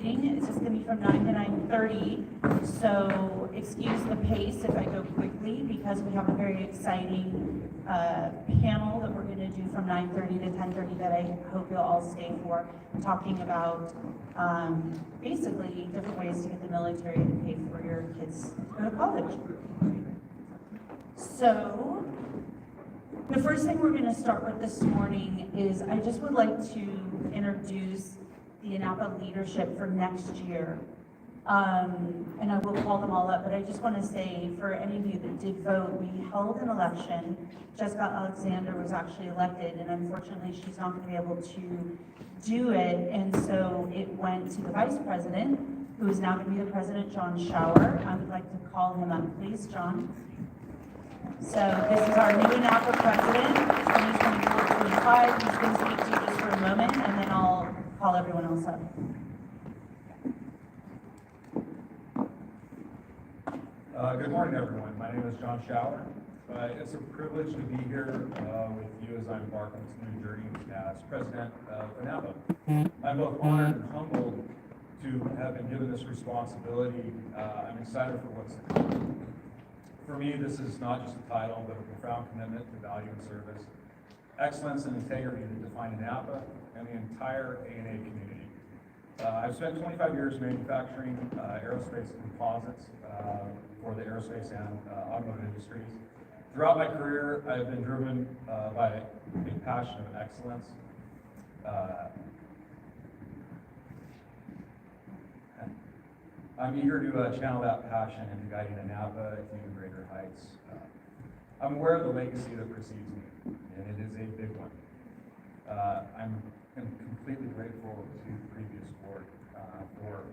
meeting. It's just going to be from 9 to 9:30. So excuse the pace if I go quickly because we have a very exciting panel that we're going to do from 9:30 to 10:30 that I hope you'll all stay for, talking about basically different ways to get the military to pay for your kids to go to college. So the first thing we're going to start with this morning is I just would like to introduce the ANAPA leadership for next year. And I will call them all up, but I just want to say for any of you that did vote, we held an election. Jessica Alexander was actually elected, and unfortunately she's not going to be able to do it. And so it went to the vice president, who is now going to be the president, John Schauer. I would like to call him up, please, John. So this is our new ANAPA president, 2024-25. He's going to speak to you just for a moment, and then I'll call everyone else up. Good morning, everyone. My name is John Schauer. It's a privilege to be here with you as I embark on this new journey as president of ANAPA. I'm both honored and humbled to have been given this responsibility. I'm excited for what's to come. For me, this is not just a title, but a profound commitment to value and service, excellence and integrity that define ANAPA and the entire ANA community. I've spent 25 years manufacturing aerospace composites for the aerospace and automotive industries. Throughout my career, I've been driven by a big passion of excellence. I'm eager to channel that passion into guiding ANAPA to even greater heights. I'm aware of the legacy that precedes me, and it is a big one. I'm completely grateful to the previous board for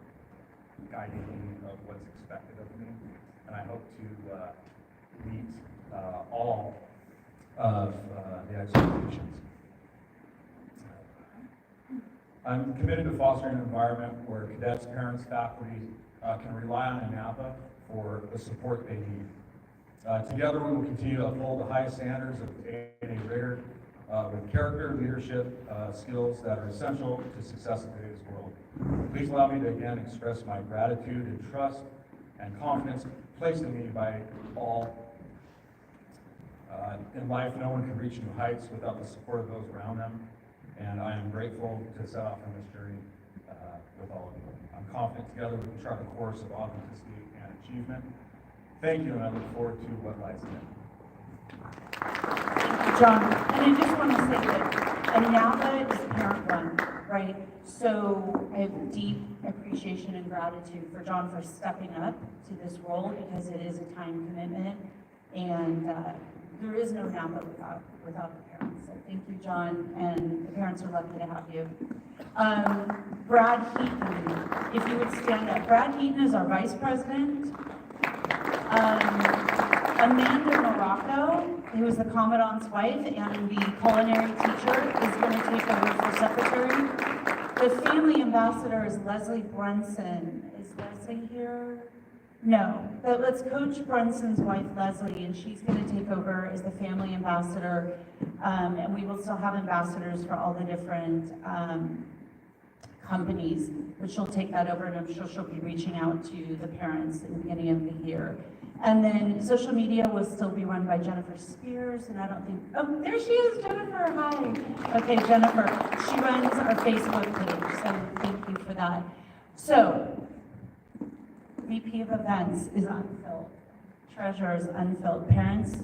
guiding me of what's expected of me, and I hope to meet all of the expectations. I'm committed to fostering an environment where cadets, parents, faculty can rely on ANAPA for the support they need. Together, we will continue to uphold the highest standards of ANA rigor with character, leadership, skills that are essential to success in today's world. Please allow me to again express my gratitude and trust and confidence placed in me by all. In life, no one can reach new heights without the support of those around them, and I am grateful to set off on this journey with all of you. I'm confident together we can chart a course of authenticity and achievement. Thank you, and I look forward to what lies ahead. Thank you, John. And I just want to say that ANAPA is a parent run, right? So I have deep appreciation and gratitude for John for stepping up to this role because it is a time commitment, and there is no ANAPA without the parents. So thank you, John, and the parents are lucky to have you. Brad Heaton, if you would stand up. Brad Heaton is our vice president. Amanda Morocco, who is the commandant's wife and the culinary teacher, is going to take over for secretary. The family ambassador is Leslie Brunson. Is Leslie here? No, but let's Coach Brunson's wife, Leslie, and she's going to take over as the family ambassador. And we will still have ambassadors for all the different companies, but she'll take that over, and I'm sure she'll be reaching out to the parents at the beginning of the year. And then social media will still be run by Jennifer Spears, and I don't think, oh, there she is, Jennifer, hi. Okay, Jennifer, she runs our Facebook page, so thank you for that. So, VP of Events is unfilled. Treasurer is unfilled. Parents,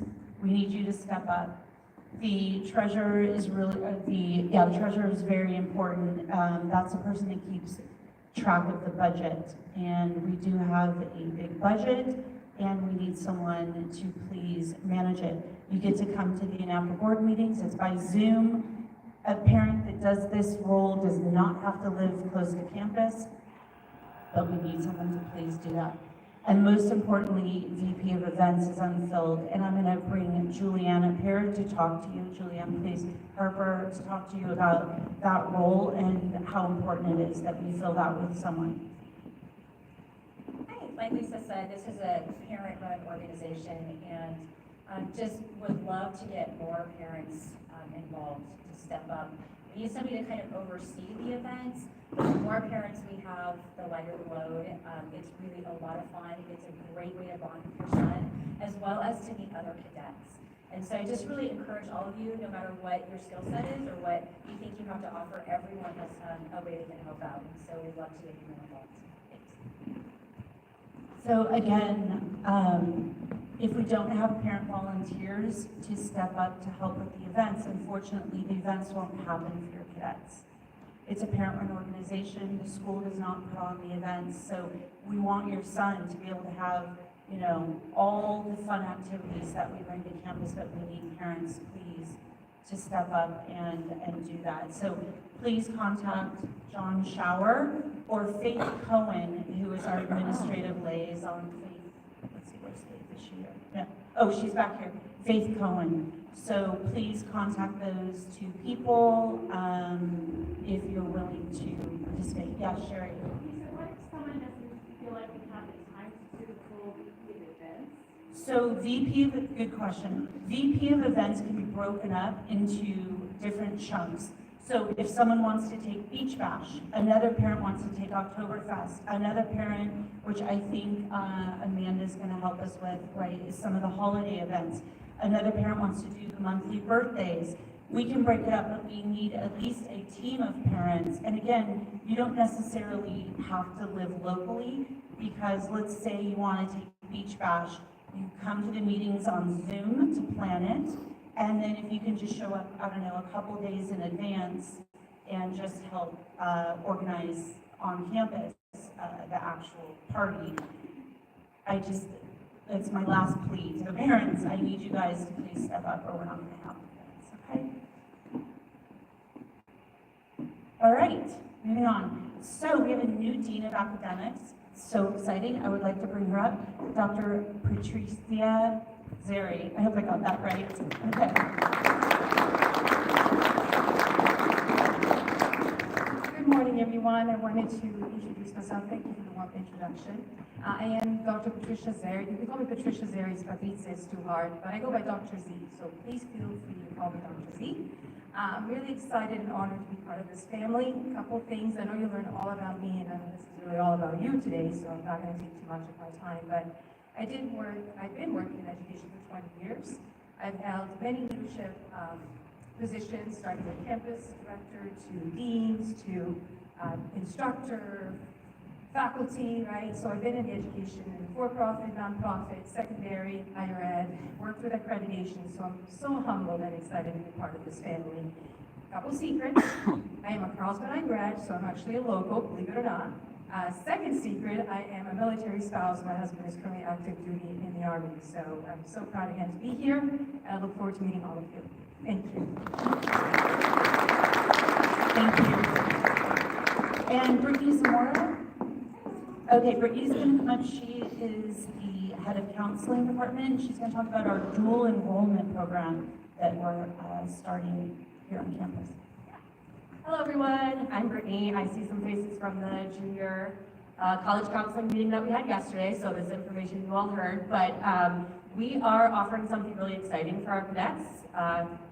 we need you to step up. The treasurer is really, the treasurer is very important. That's the person that keeps track of the budget. And we do have a big budget, and we need someone to please manage it. You get to come to the ANAPA board meetings. It's by Zoom. A parent that does this role does not have to live close to campus, but we need someone to please do that. And most importantly, VP of Events is unfilled, and I'm going to bring Julianne up here to talk to you. Julianne, please, Harper, to talk to you about that role and how important it is that we fill that with someone. Hi, like Lisa said, this is a parent-run organization, and just would love to get more parents involved to step up. We need somebody to kind of oversee the events. The more parents we have, the lighter load. It's really a lot of fun. It's a great way to bond with your son, as well as to meet other cadets. And so I just really encourage all of you, no matter what your skill set is or what you think you have to offer, everyone has a way they can help out. And so we'd love to get you involved. Thanks. So again, if we don't have parent volunteers to step up to help with the events, unfortunately, the events won't happen for your cadets. It's a parent-run organization. The school does not put on the events, so we want your son to be able to have, you know, all the fun activities that we bring to campus, but we need parents, please, to step up and do that. So please contact John Schauer or Faith Cohen, who is our administrative liaison. Faith, let's see, where's Faith? Is she here? Yeah. Oh, she's back here. Faith Cohen. So please contact those two people if you're willing to participate. Yeah, Sherry. So what if someone doesn't feel like they have the time to do the full VP of events? So good question. VP of events can be broken up into different chunks. So if someone wants to take Beach Bash, another parent wants to take Oktoberfest, another parent, which I think Amanda's going to help us with, right, is some of the holiday events. Another parent wants to do the monthly birthdays. We can break it up, but we need at least a team of parents. And again, you don't necessarily have to live locally, because let's say you want to take Beach Bash, you come to the meetings on Zoom to plan it, and then if you can just show up, I don't know, a couple days in advance and just help organize on campus the actual party. It's my last plea to the parents. I need you guys to please step up or we're not going to have events, okay? All right, moving on. So we have a new Dean of Academics. So exciting. I would like to bring her up, Dr. Patricia Zeri. I hope I got that right. Okay. Good morning, everyone. I wanted to introduce myself. Thank you for the warm introduction. I am Dr. Patricia Zeri. You can call me Patricia Zeri, Patricia is too hard, but I go by Dr. Z, so please feel free to call me Dr. Z. I'm really excited and honored to be part of this family. A couple things. I know you learned all about me, and this is really all about you today, so I'm not going to take too much of my time, but I've been working in education for 20 years. I've held many leadership positions, starting with campus director to deans to instructor, faculty, right? So I've been in education in for-profit, nonprofit, secondary, higher ed, worked with accreditation, so I'm so humbled and excited to be part of this family. Couple secrets. I am a Carlsbad grad, so I'm actually a local, believe it or not. Second secret, I am a military spouse. My husband is currently active duty in the Army, so I'm so proud of him to be here, and I look forward to meeting all of you. Thank you. Thank you. And Brittany Zamora? Okay, Brittany's going to come up. She is the head of counseling department. She's going to talk about our dual enrollment program that we're starting here on campus. Hello everyone, I'm Brittany. I see some faces from the junior college counseling meeting that we had yesterday, so this information you all heard, but we are offering something really exciting for our cadets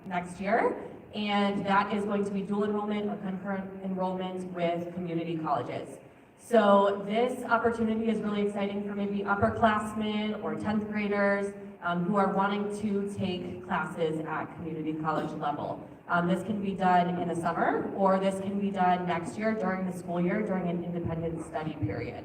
next year, and that is going to be dual enrollment or concurrent enrollment with community colleges. So this opportunity is really exciting for maybe upperclassmen or 10th graders who are wanting to take classes at community college level. This can be done in the summer, or this can be done next year during the school year, during an independent study period.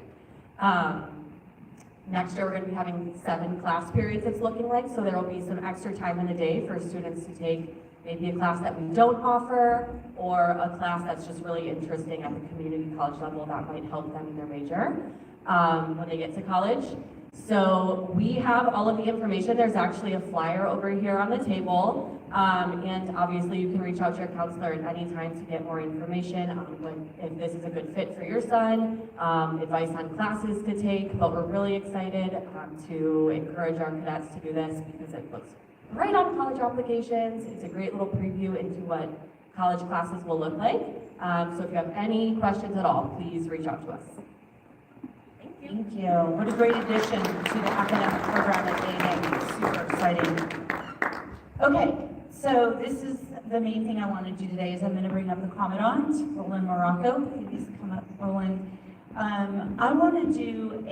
Next year, we're going to be having 7 class periods, it's looking like, so there will be some extra time in the day for students to take maybe a class that we don't offer, or a class that's just really interesting at the community college level that might help them in their major when they get to college. So we have all of the information. There's actually a flyer over here on the table. And obviously you can reach out to your counselor at any time to get more information on if this is a good fit for your son, advice on classes to take, but we're really excited to encourage our cadets to do this because it looks right on college applications. It's a great little preview into what college classes will look like. So if you have any questions at all, please reach out to us. Thank you. What a great addition to the academic program at A&A. Super exciting. Okay, so this is the main thing I want to do today is I'm going to bring up the Commandant, Roland Morocco. Please come up, Roland. I want to do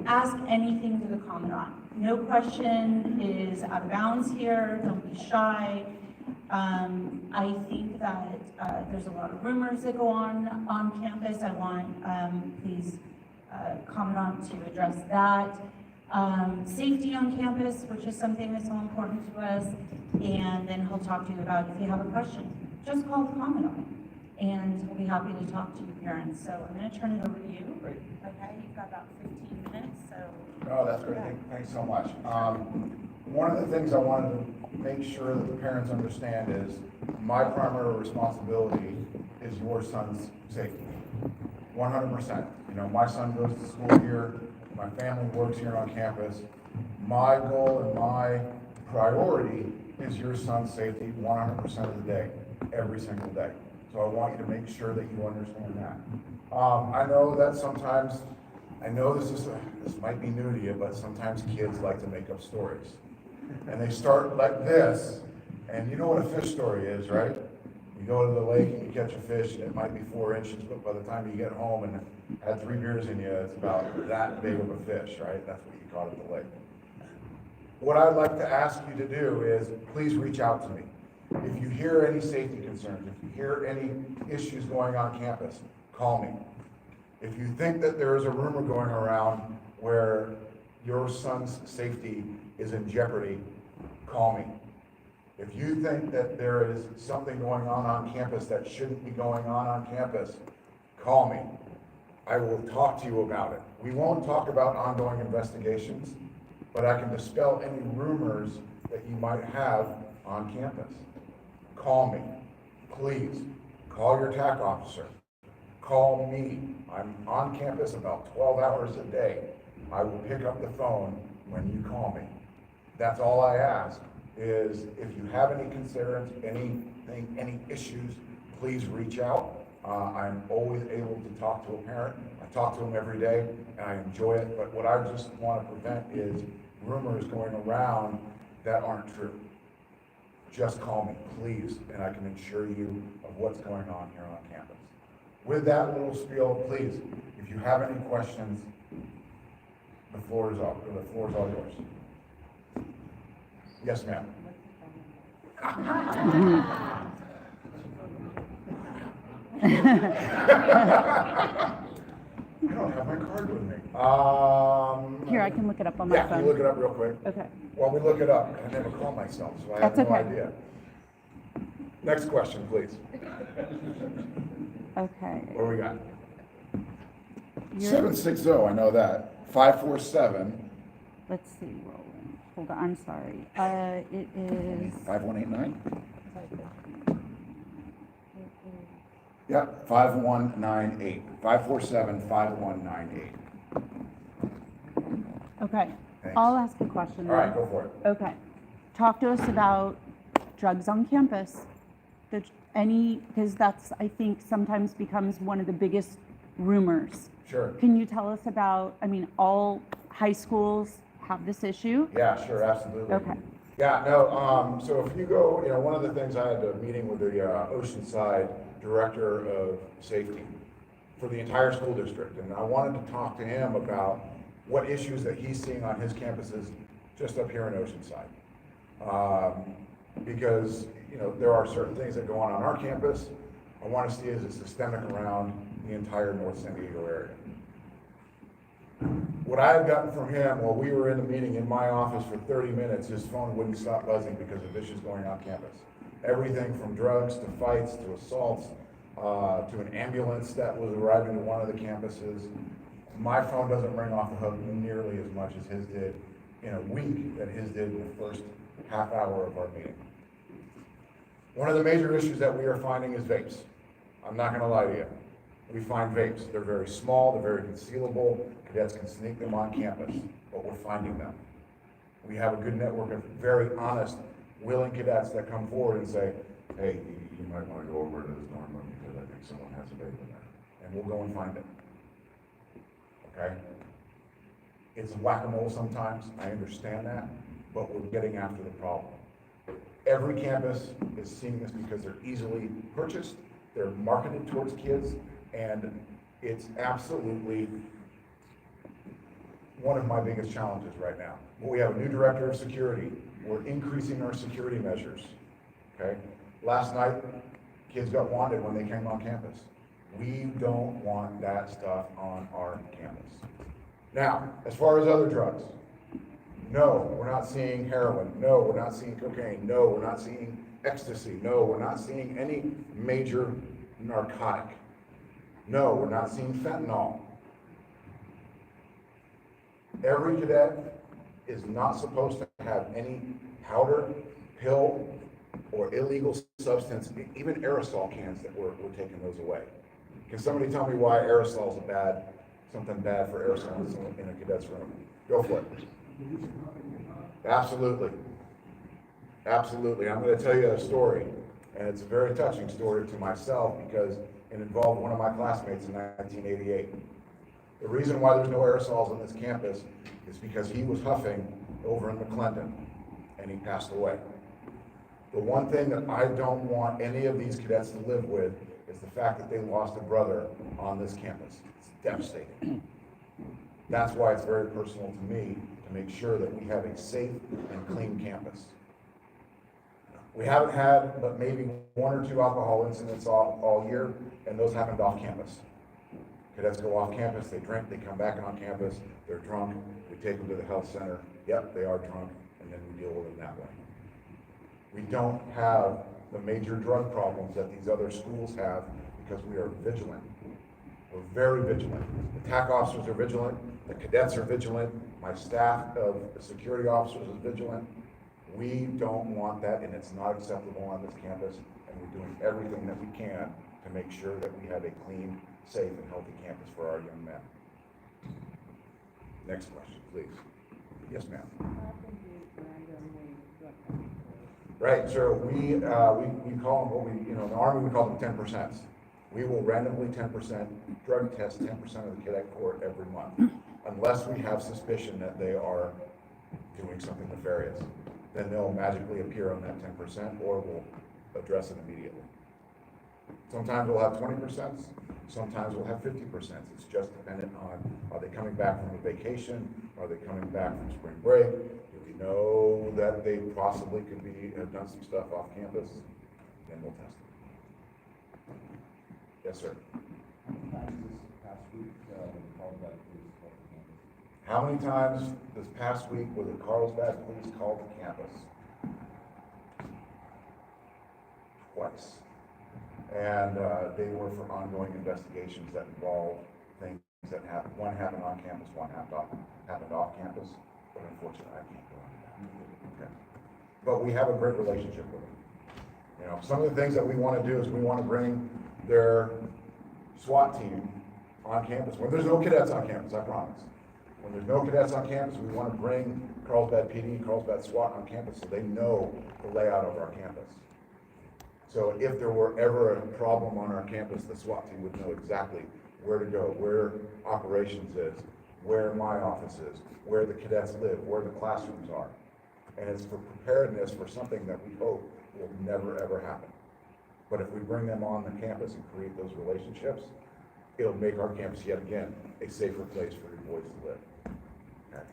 ask anything to the Commandant. No question is out of bounds here, don't be shy. I think that there's a lot of rumors that go on campus. I want, please, Commandant to address that. Safety on campus, which is something that's so important to us. And then he'll talk to you about if you have a question, just call the Commandant. And we'll be happy to talk to your parents. So I'm going to turn it over to you. Great. Okay, you've got about 15 minutes, so. Oh, that's great. Thanks so much. One of the things I wanted to make sure that the parents understand is my primary responsibility is your son's safety. 100%. You know, my son goes to school here, my family works here on campus. My goal and my priority is your son's safety 100% of the day, every single day. So I want you to make sure that you understand that. I know that sometimes, I know this might be new to you, but sometimes kids like to make up stories. And they start like this, and you know what a fish story is, right? You go to the lake and you catch a fish, and it might be 4 inches, but by the time you get home and had 3 beers in you, it's about that big of a fish, right? That's what you caught at the lake. What I'd like to ask you to do is, please reach out to me. If you hear any safety concerns, if you hear any issues going on campus, call me. If you think that there is a rumor going around where your son's safety is in jeopardy, call me. If you think that there is something going on campus that shouldn't be going on campus, call me. I will talk to you about it. We won't talk about ongoing investigations, but I can dispel any rumors that you might have on campus. Call me, please. Call your TAC officer. Call me. I'm on campus about 12 hours a day. I will pick up the phone when you call me. That's all I ask is if you have any concerns, anything, any issues, please reach out. I'm always able to talk to a parent. I talk to them every day and I enjoy it. But what I just want to prevent is rumors going around that aren't true. Just call me, please, and I can assure you of what's going on here on campus. With that little spiel, please, if you have any questions, the floor is all yours. Yes, ma'am. I don't have my card with me. Here, I can look it up on my Yeah, phone. can you look it up real quick? Okay. While we look it up, I never call myself, so I have That's no okay. idea. Next question, please. Okay. What do we got? You're- 760, I know that. 547. Let's see, rolling. Hold on, I'm sorry. It is, 5189? Yeah, 5198. 547-5198. okay. Thanks. I'll ask a question All right, then. go for it. Okay. Talk to us about drugs on campus. Because that's, I think, sometimes becomes one of the biggest rumors. Sure. Can you tell us about, all high schools have this issue? Yeah, sure, absolutely. Okay. Yeah, no, so if you go, one of the things, I had a meeting with the Oceanside Director of Safety for the entire school district, and I wanted to talk to him about what issues that he's seeing on his campuses just up here in Oceanside. Because, there are certain things that go on our campus. I want to see is it systemic around the entire North San Diego area. What I had gotten from him while we were in the meeting in my office for 30 minutes, his phone wouldn't stop buzzing because of issues going on campus. Everything from drugs to fights to assaults to an ambulance that was arriving to one of the campuses. My phone doesn't ring off the hook nearly as much as his did in a week that his did in the first half hour of our meeting. One of the major issues that we are finding is vapes. I'm not gonna lie to you. We find vapes. They're very small, they're very concealable. Cadets can sneak them on campus, but we're finding them. We have a good network of very honest, willing cadets that come forward and say, hey, you might wanna go over to this dorm room because I think someone has a vape in there. And we'll go and find it. Okay? It's whack-a-mole sometimes, I understand that, but we're getting after the problem. Every campus is seeing this because they're easily purchased, they're marketed towards kids, and It's absolutely one of my biggest challenges right now. We have a new director of security. We're increasing our security measures, okay? Last night, kids got wanted when they came on campus. We don't want that stuff on our campus. Now, as far as other drugs, no, we're not seeing heroin. No, we're not seeing cocaine. No, we're not seeing ecstasy. No, we're not seeing any major narcotic. No, we're not seeing fentanyl. Every cadet is not supposed to have any powder, pill, or illegal substance, even aerosol cans that we're taking those away. Can somebody tell me why aerosol is something bad for aerosols in a cadet's room? Go for it. Absolutely. Absolutely. I'm going to tell you a story, and it's a very touching story to myself because it involved one of my classmates in 1988. The reason why there's no aerosols on this campus is because he was huffing over in McClendon, and he passed away. The one thing that I don't want any of these cadets to live with is the fact that they lost a brother on this campus. It's devastating. That's why it's very personal to me to make sure that we have a safe and clean campus. We haven't had but maybe 1 or 2 alcohol incidents all year, and those happened off campus. Cadets go off campus, they drink, they come back on campus, they're drunk, we take them to the health center. Yep, they are drunk, and then we deal with them that way. We don't have the major drug problems that these other schools have because we are vigilant. We're very vigilant. The TAC officers are vigilant, the cadets are vigilant, my staff of security officers is vigilant. We don't want that, and it's not acceptable on this campus, and we're doing everything that we can to make sure that we have a clean, safe, and healthy campus for our young men. Next question, please. Yes, ma'am. Right, so we call them in the Army, we call them 10%. We will randomly 10% drug test 10% of the cadet corps every month, unless we have suspicion that they are doing something nefarious. Then they'll magically appear on that 10%, or we'll address it immediately. Sometimes we'll have 20%, sometimes we'll have 50%. It's just dependent on, are they coming back from a vacation? Are they coming back from spring break? Do we know that they possibly could have done some stuff off campus? Then we'll test them. Yes, sir. How many times this past week was the Carlsbad police called to campus? Twice. And they were for ongoing investigations that involved things that happened. One happened on campus, one happened off campus, but unfortunately I can't go into that. Okay. But we have a great relationship with them. You know, some of the things that we want to do is we want to bring their SWAT team on campus. When there's no cadets on campus, I promise. When there's no cadets on campus, we want to bring Carlsbad PD, Carlsbad SWAT on campus so they know the layout of our campus. So if there were ever a problem on our campus, the SWAT team would know exactly where to go, where operations is, where my office is, where the cadets live, where the classrooms are. And it's for preparedness for something that we hope will never ever happen. But if we bring them on the campus and create those relationships, it'll make our campus yet again a safer place for your boys to live. Okay.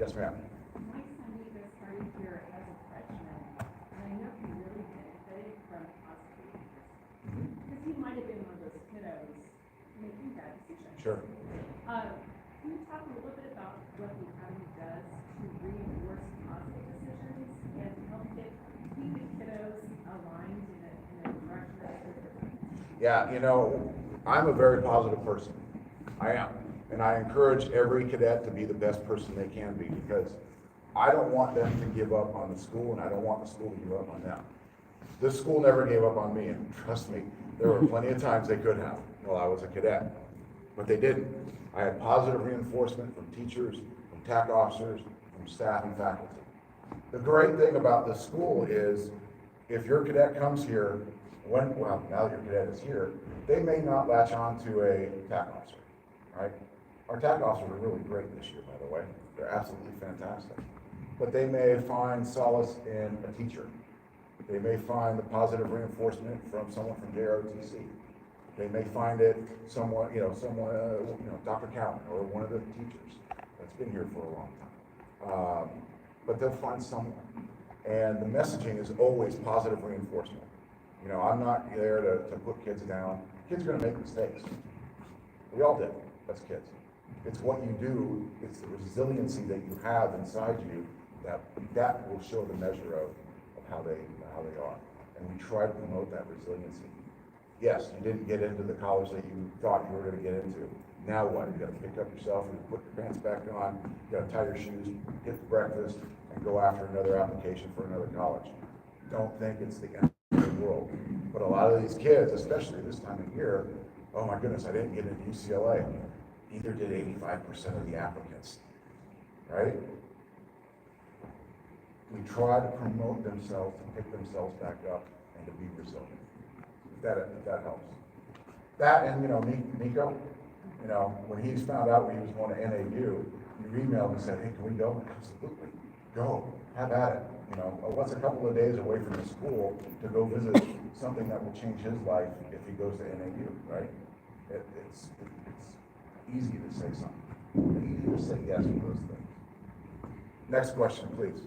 Yes, ma'am. My son even started here as a freshman, and I know he really benefited from positive leaders. Because he might have been one of those kiddos making bad decisions. Sure. Can you talk a little bit about what the academy does to reinforce positive decisions and help keep the kiddos aligned in a direction that they're going? Yeah, you know, I'm a very positive person. I am. And I encourage every cadet to be the best person they can be, because I don't want them to give up on the school, and I don't want the school to give up on them. This school never gave up on me, and trust me, there were plenty of times they could have while I was a cadet, but they didn't. I had positive reinforcement from teachers, from TAC officers, from staff and faculty. The great thing about this school is if your cadet comes here, now that your cadet is here, they may not latch on to a TAC officer, right? Our TAC officers are really great this year, by the way. They're absolutely fantastic. But they may find solace in a teacher. They may find the positive reinforcement from someone from JROTC. They may find it someone, Dr. Cowan or one of the teachers that's been here for a long time. But they'll find someone. And the messaging is always positive reinforcement. I'm not there to put kids down. Kids are gonna make mistakes. We all did, as kids. It's what you do, it's the resiliency that you have inside you that will show the measure of how they are. And we try to promote that resiliency. Yes, you didn't get into the college that you thought you were gonna get into. Now what? You gotta pick up yourself and put your pants back on, you gotta tie your shoes, get to breakfast, and go after another application for another college. Don't think it's the end of the world. But a lot of these kids, especially this time of year, oh my goodness, I didn't get into UCLA. Neither did 85% of the applicants, right? We try to promote themselves, to pick themselves back up, and to be resilient. If that helps. That and, Nico, when he found out he was going to NAU, he emailed and said, hey, can we go? Absolutely, go, have at it. What's a couple of days away from the school to go visit something that will change his life if he goes to NAU, right? It's easy to say something, easy to say yes to those things. Next question, please.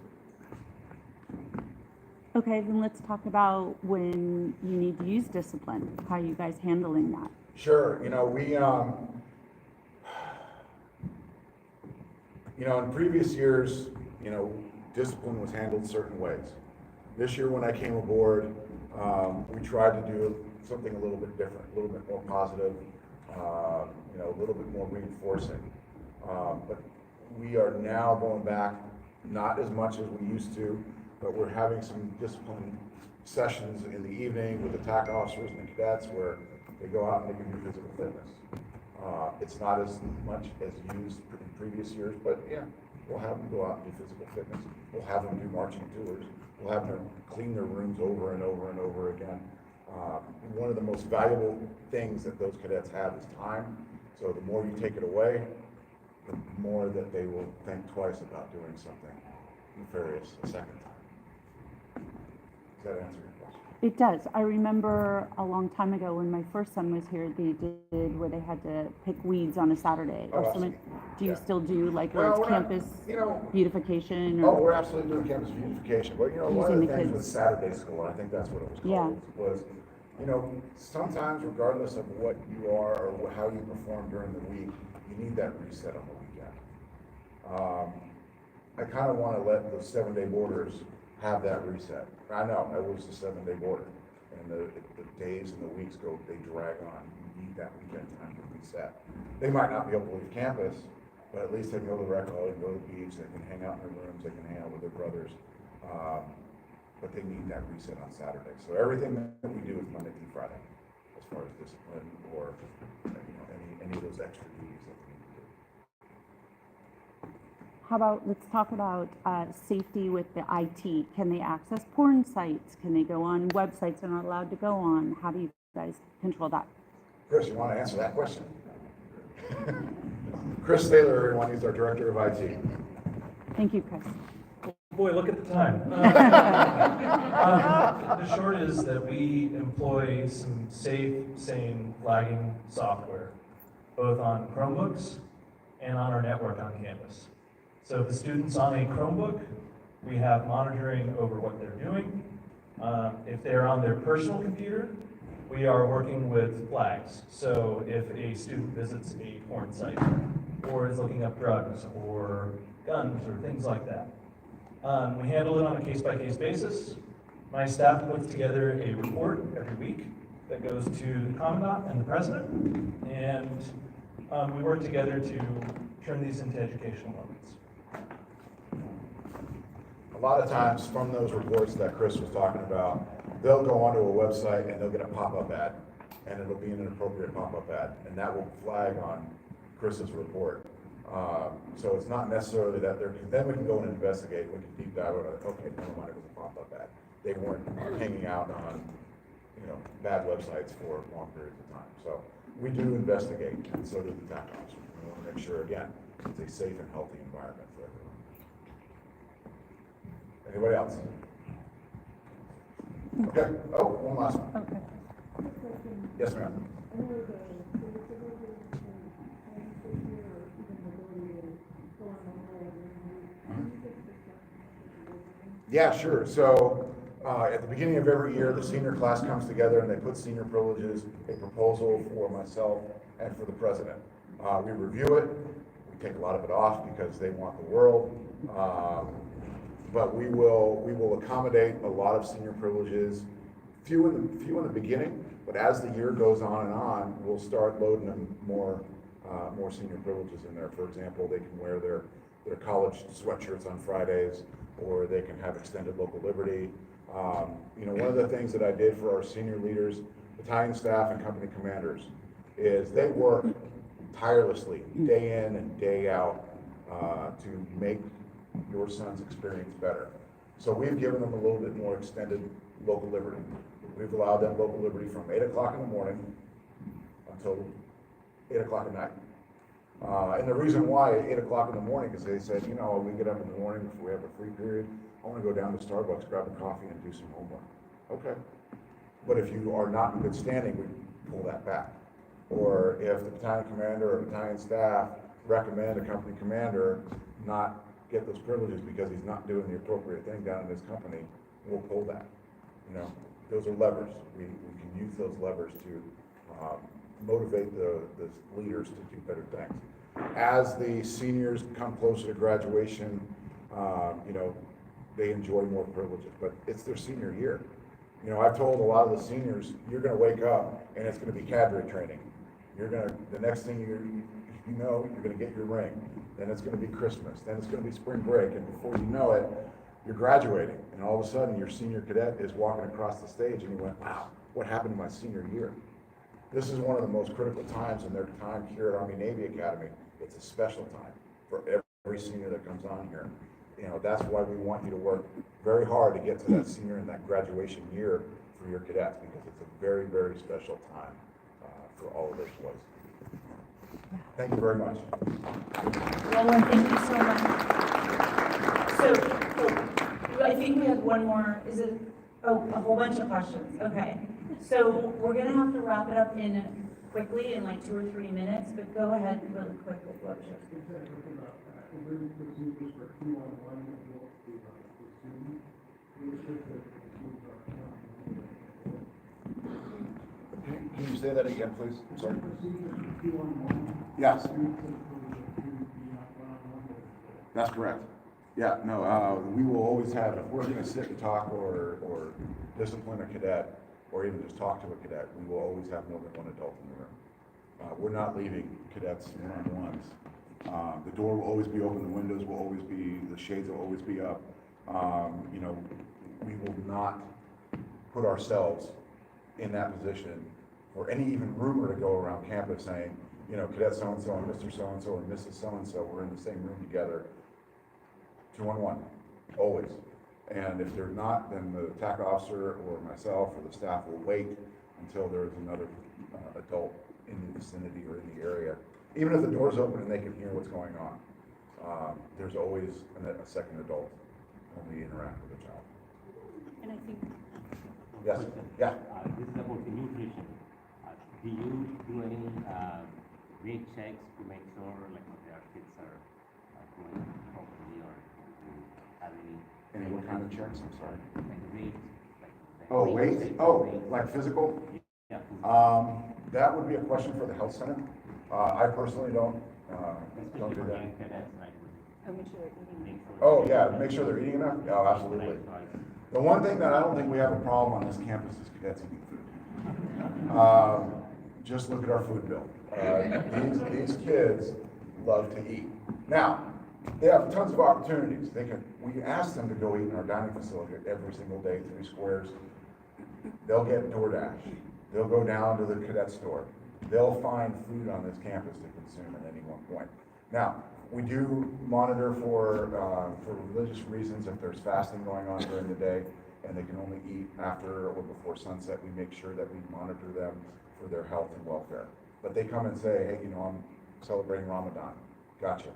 Okay, then let's talk about when you need to use discipline. How are you guys handling that? Sure, we, in previous years, discipline was handled certain ways. This year when I came aboard, we tried to do something a little bit different, a little bit more positive, a little bit more reinforcing. But we are now going back, not as much as we used to, but we're having some discipline sessions in the evening with the TAC officers and the cadets where they go out and they can do physical fitness. It's not as much as used in previous years, but yeah, we'll have them go out and do physical fitness. We'll have them do marching tours. We'll have them clean their rooms over and over and over again. One of the most valuable things that those cadets have is time. So the more you take it away, the more that they will think twice about doing something nefarious a second time. Does that answer your question? It does. I remember a long time ago when my first son was here, they did where they had to pick weeds on a Saturday or something. Do you Yeah. still do like where it's Well, we're not- campus you know- beautification? Oh, Or we're absolutely doing campus beautification, but one of Using the the things with kids. Saturday school, and I think that's what it was called, was, sometimes regardless of what you are or how you perform during the week, you need that reset on the weekend. I kind of want to let the 7-day boarders have that reset. I know, I was a 7-day boarder, and the days and the weeks they drag on. You need that weekend time to reset. They might not be able to leave campus, but at least they can go to the rec hall, they can go to the beach, they can hang out in their rooms, they can hang out with their brothers. But they need that reset on Saturday. So everything that we do is Monday through Friday, as far as discipline or any of those extra duties that we need to do. how about, let's talk about safety with the IT. Can they access porn sites? Can they go on websites they're not allowed to go on? How do you guys control that? Chris, you want to answer that question? Chris Taylor, everyone, he's our director of IT. Thank you, Chris. Boy, look at the time. The short is that we employ some safe, sane flagging software, both on Chromebooks and on our network on campus. So if the student's on a Chromebook, we have monitoring over what they're doing. If they're on their personal computer, we are working with flags. So if a student visits a porn site, or is looking up drugs, or guns, or things like that, we handle it on a case-by-case basis. My staff puts together a report every week that goes to the commandant and the president, and we work together to turn these into educational moments. A lot of times from those reports that Chris was talking about, they'll go onto a website and they'll get a pop-up ad, and it'll be an inappropriate pop-up ad, and that will flag on Chris's report. So it's not necessarily that then we can go and investigate, we can deep dive on it, okay, never mind, it was a pop-up ad. They weren't hanging out on, bad websites for long periods of time. So we do investigate, and so do the TAC officers. We want to make sure, again, it's a safe and healthy environment for everyone. Anybody else? Okay, oh, one last one. Okay. Yes, ma'am. more the privileges and safety or even the ability to go on mobile and can you give us a Yeah, sure. So, at the beginning of every year, the senior class comes together and they put senior privileges, a proposal for myself and for the president. We review it, we take a lot of it off because they want the world. But we will accommodate a lot of senior privileges, few in the beginning, but as the year goes on, we'll start loading them more senior privileges in there. For example, they can wear their college sweatshirts on Fridays, or they can have extended local liberty. One of the things that I did for our senior leaders, battalion staff and company commanders, is they work tirelessly, day in and day out, to make your son's experience better. So we've given them a little bit more extended local liberty. We've allowed them local liberty from 8 o'clock in the morning until 8 o'clock at night. And the reason why 8 o'clock in the morning is they said, we get up in the morning, if we have a free period, I want to go down to Starbucks, grab a coffee and do some homework. Okay. But if you are not in good standing, we pull that back. Or if the battalion commander or battalion staff recommend a company commander not get those privileges because he's not doing the appropriate thing down in his company, we'll pull that. Those are levers. We can use those levers to motivate the leaders to do better things. As the seniors come closer to graduation, they enjoy more privileges, but it's their senior year. I've told a lot of the seniors, you're gonna wake up and it's gonna be cadre training. The next thing you're gonna get your ring. Then it's gonna be Christmas, then it's gonna be spring break, and before you know it, you're graduating, and all of a sudden, your senior cadet is walking across the stage, and you went, wow, what happened to my senior year? This is one of the most critical times in their time here at Army-Navy Academy. It's a special time for every senior that comes on here. That's why we want you to work very hard to get to that senior and that graduation year for your cadets, because it's a very, very special time for all of those boys. Thank you very much. Roland, thank you so much. So, I think we have one more, a whole bunch of questions, okay. So, we're gonna have to wrap it up quickly in like 2 or 3 minutes, but go ahead really quick with what Can you say that again, please? I'm sorry. Yes. That's correct. Yeah, no, we will always have, if we're gonna sit and talk or discipline a cadet, or even just talk to a cadet, we will always have more than one adult in the room. We're not leaving cadets one-on-ones. The door will always be open, the windows will always be, the shades will always be up. We will not put ourselves in that position or any even rumor to go around campus saying, Cadet so-and-so and Mr. So-and-so and Mrs. So-and-so were in the same room together, 2-on-1, always. And if they're not, then the TAC officer or myself or the staff will wait until there is another adult in the vicinity or in the area. Even if the door's open and they can hear what's going on, there's always a second adult when we interact with a child. And I think Yes, yeah. This is about the nutrition. Do you do any weight checks to make sure like their kids are going properly, or do you have any? What kind of checks, I'm sorry? Like weight, Oh, weight? Oh, like physical? Yeah. That would be a question for the health center. I personally don't Especially do for that. young cadets, right? Make sure Oh, yeah, make sure they're eating enough? Oh, absolutely. The one thing that I don't think we have a problem on this campus is cadets eating food. Just look at our food bill. These kids love to eat. Now, they have tons of opportunities. We ask them to go eat in our dining facility every single day, 3 squares. They'll get DoorDash. They'll go down to the cadet store. They'll find food on this campus to consume at any one point. Now, we do monitor for religious reasons. If there's fasting going on during the day and they can only eat after or before sunset, we make sure that we monitor them for their health and welfare. But they come and say, hey, I'm celebrating Ramadan. Gotcha.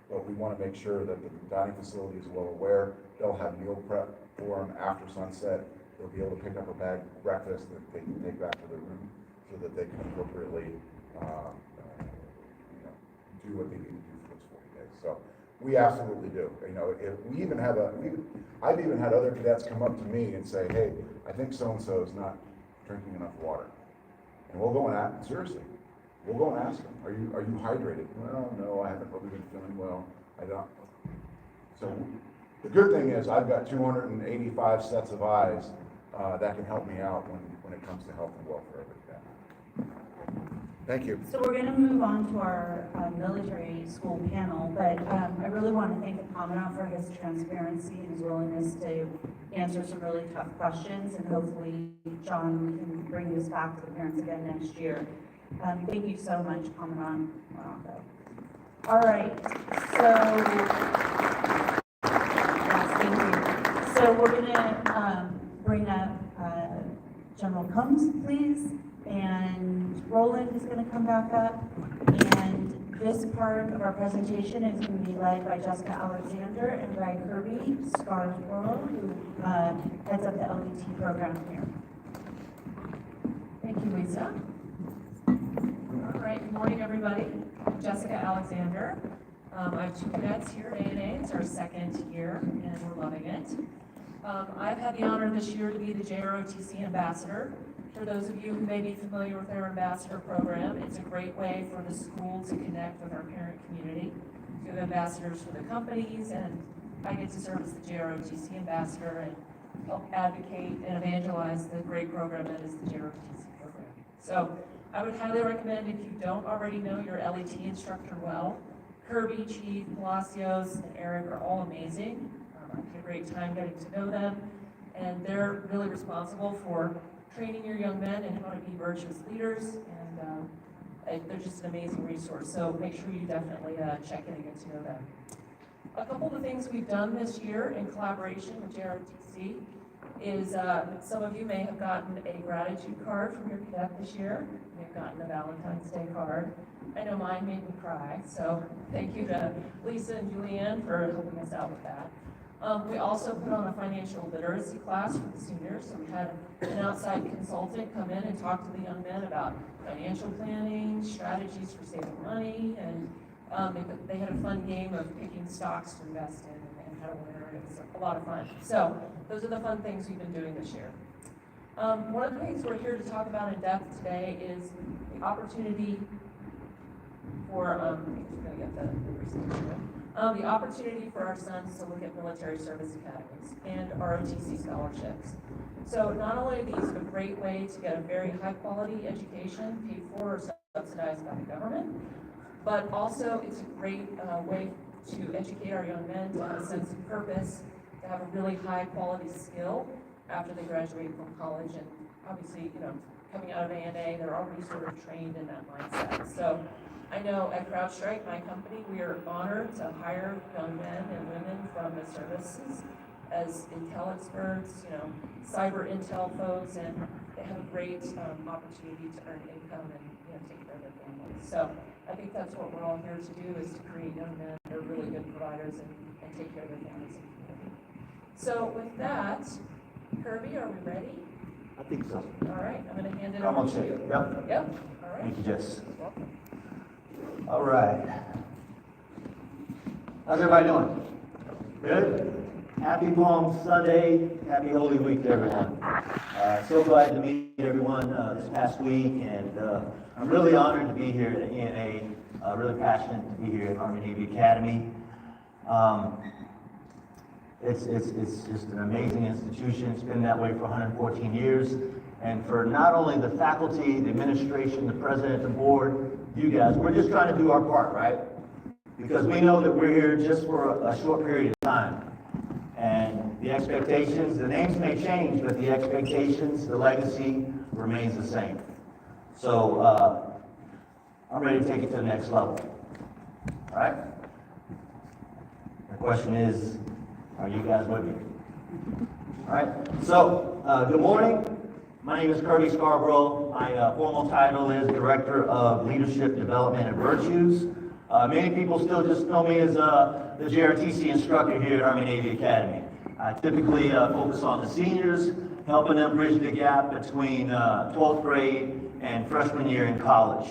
But we want to make sure that the dining facility is well aware. They'll have meal prep for them after sunset. They'll be able to pick up a bag of breakfast that they can take back to their room. so that they can appropriately, you know, do what they need to do for those 40 days. So we absolutely do. You know, if we even have I've even had other cadets come up to me and say, hey, I think so-and-so is not drinking enough water. And we'll go and ask, seriously, we'll go and ask them, are you hydrated? Well, no, I haven't really been feeling well. I don't. So the good thing is I've got 285 sets of eyes that can help me out when it comes to health and welfare of a cadet. Thank you. So we're going to move on to our military school panel, but I really want to thank the Commandant for his transparency and his willingness to answer some really tough questions, and hopefully, John, we can bring this back to the parents again next year. Thank you so much, Commandant Morocco. All right, so, yes, thank you. So we're going to bring up General Combs, please. And Roland is going to come back up, and this part of our presentation is going to be led by Jessica Alexander and Guy Kirby Scarborough, who heads up the LDT program here. Thank you, Lisa. All right, good morning, everybody. I'm Jessica Alexander. I have 2 cadets here at ANA. It's our 2nd year, and we're loving it. I've had the honor this year to be the JROTC ambassador. For those of you who may be familiar with our ambassador program, it's a great way for the school to connect with our parent community. We have ambassadors for the companies, and I get to serve as the JROTC ambassador and help advocate and evangelize the great program that is the JROTC program. So I would highly recommend, if you don't already know your LET instructor well, Kirby, Chief, Palacios, and Eric are all amazing. I had a great time getting to know them, and they're really responsible for training your young men in how to be virtuous leaders, and they're just an amazing resource. So make sure you definitely check in and get to know them. A couple of the things we've done this year in collaboration with JROTC is some of you may have gotten a gratitude card from your cadet this year. You may have gotten a Valentine's Day card. I know mine made me cry, so thank you to Lisa and Julianne for helping us out with that. We also put on a financial literacy class for the seniors. So we had an outside consultant come in and talk to the young men about financial planning, strategies for saving money, and they had a fun game of picking stocks to invest in and how to win, and it was a lot of fun. So those are the fun things we've been doing this year. One of the things we're here to talk about in depth today is the opportunity for, the opportunity for our sons to look at military service academies and ROTC scholarships. So not only are these a great way to get a very high quality education paid for or subsidized by the government, but also it's a great way to educate our young men to have a sense of purpose, to have a really high quality skill after they graduate from college. And obviously, you know, coming out of ANA, they're already sort of trained in that mindset. So I know at CrowdStrike, my company, we are honored to hire young men and women from the services as intel experts, you know, cyber intel folks, and they have a great opportunity to earn income and, you know, take care of their families. So I think that's what we're all here to do, is to create young men that are really good providers and take care of their families and community. So with that, Kirby, are we ready? I think so. All right, I'm going to hand it I'm over on to you. tape. Yep. Yep, all right. Thank you, Jess. You're welcome. All right. How's everybody doing? Good? Happy Palm Sunday. Happy Holy Week to everyone. So glad to meet everyone this past week, and I'm really honored to be here at ANA. Really passionate to be here at Army Navy Academy. It's just an amazing institution. It's been that way for 114 years. And for not only the faculty, the administration, the president, the board, you guys, we're just trying to do our part, right? Because we know that we're here just for a short period of time. And the expectations, the names may change, but the expectations, the legacy remains the same. So I'm ready to take it to the next level. All right? The question is, are you guys with me? All right. So, good morning. My name is Kirby Scarborough. My formal title is Director of Leadership Development and Virtues. Many people still just know me as the JROTC instructor here at Army Navy Academy. I typically focus on the seniors, helping them bridge the gap between 12th grade and freshman year in college.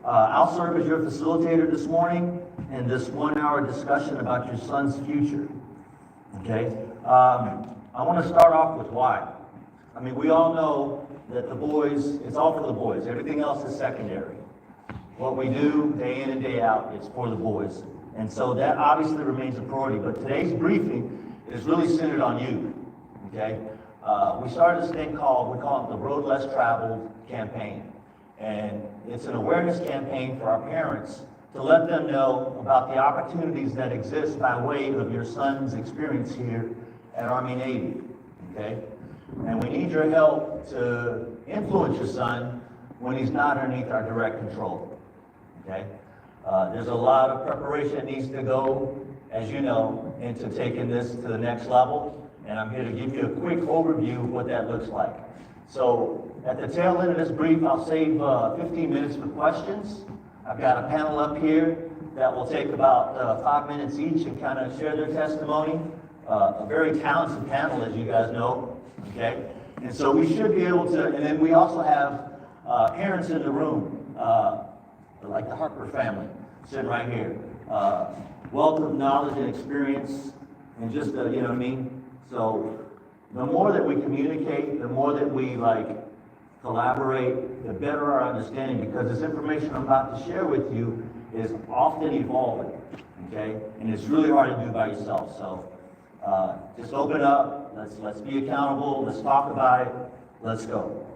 I'll serve as your facilitator this morning in this 1-hour discussion about your son's future. Okay? I want to start off with why. I mean, we all know that the boys, it's all for the boys. Everything else is secondary. What we do day in and day out, it's for the boys. And so that obviously remains a priority. But today's briefing is really centered on you. Okay? We started this thing we call it the Road Less Traveled campaign. And it's an awareness campaign for our parents to let them know about the opportunities that exist by way of your son's experience here at Army-Navy. Okay? And we need your help to influence your son when he's not underneath our direct control. Okay? There's a lot of preparation that needs to go, as you know, into taking this to the next level. And I'm here to give you a quick overview of what that looks like. So at the tail end of this brief, I'll save 15 minutes for questions. I've got a panel up here that will take about 5 minutes each and kind of share their testimony. A very talented panel, as you guys know. Okay? And so we should be able to, and then we also have parents in the room, like the Harper family, sitting right here. Wealth of knowledge and experience, and just, you know what I mean? So the more that we communicate, the more that we collaborate, the better our understanding, because this information I'm about to share with you is often evolving, okay? And it's really hard to do by yourself. So just open up, let's be accountable, let's talk about it, let's go.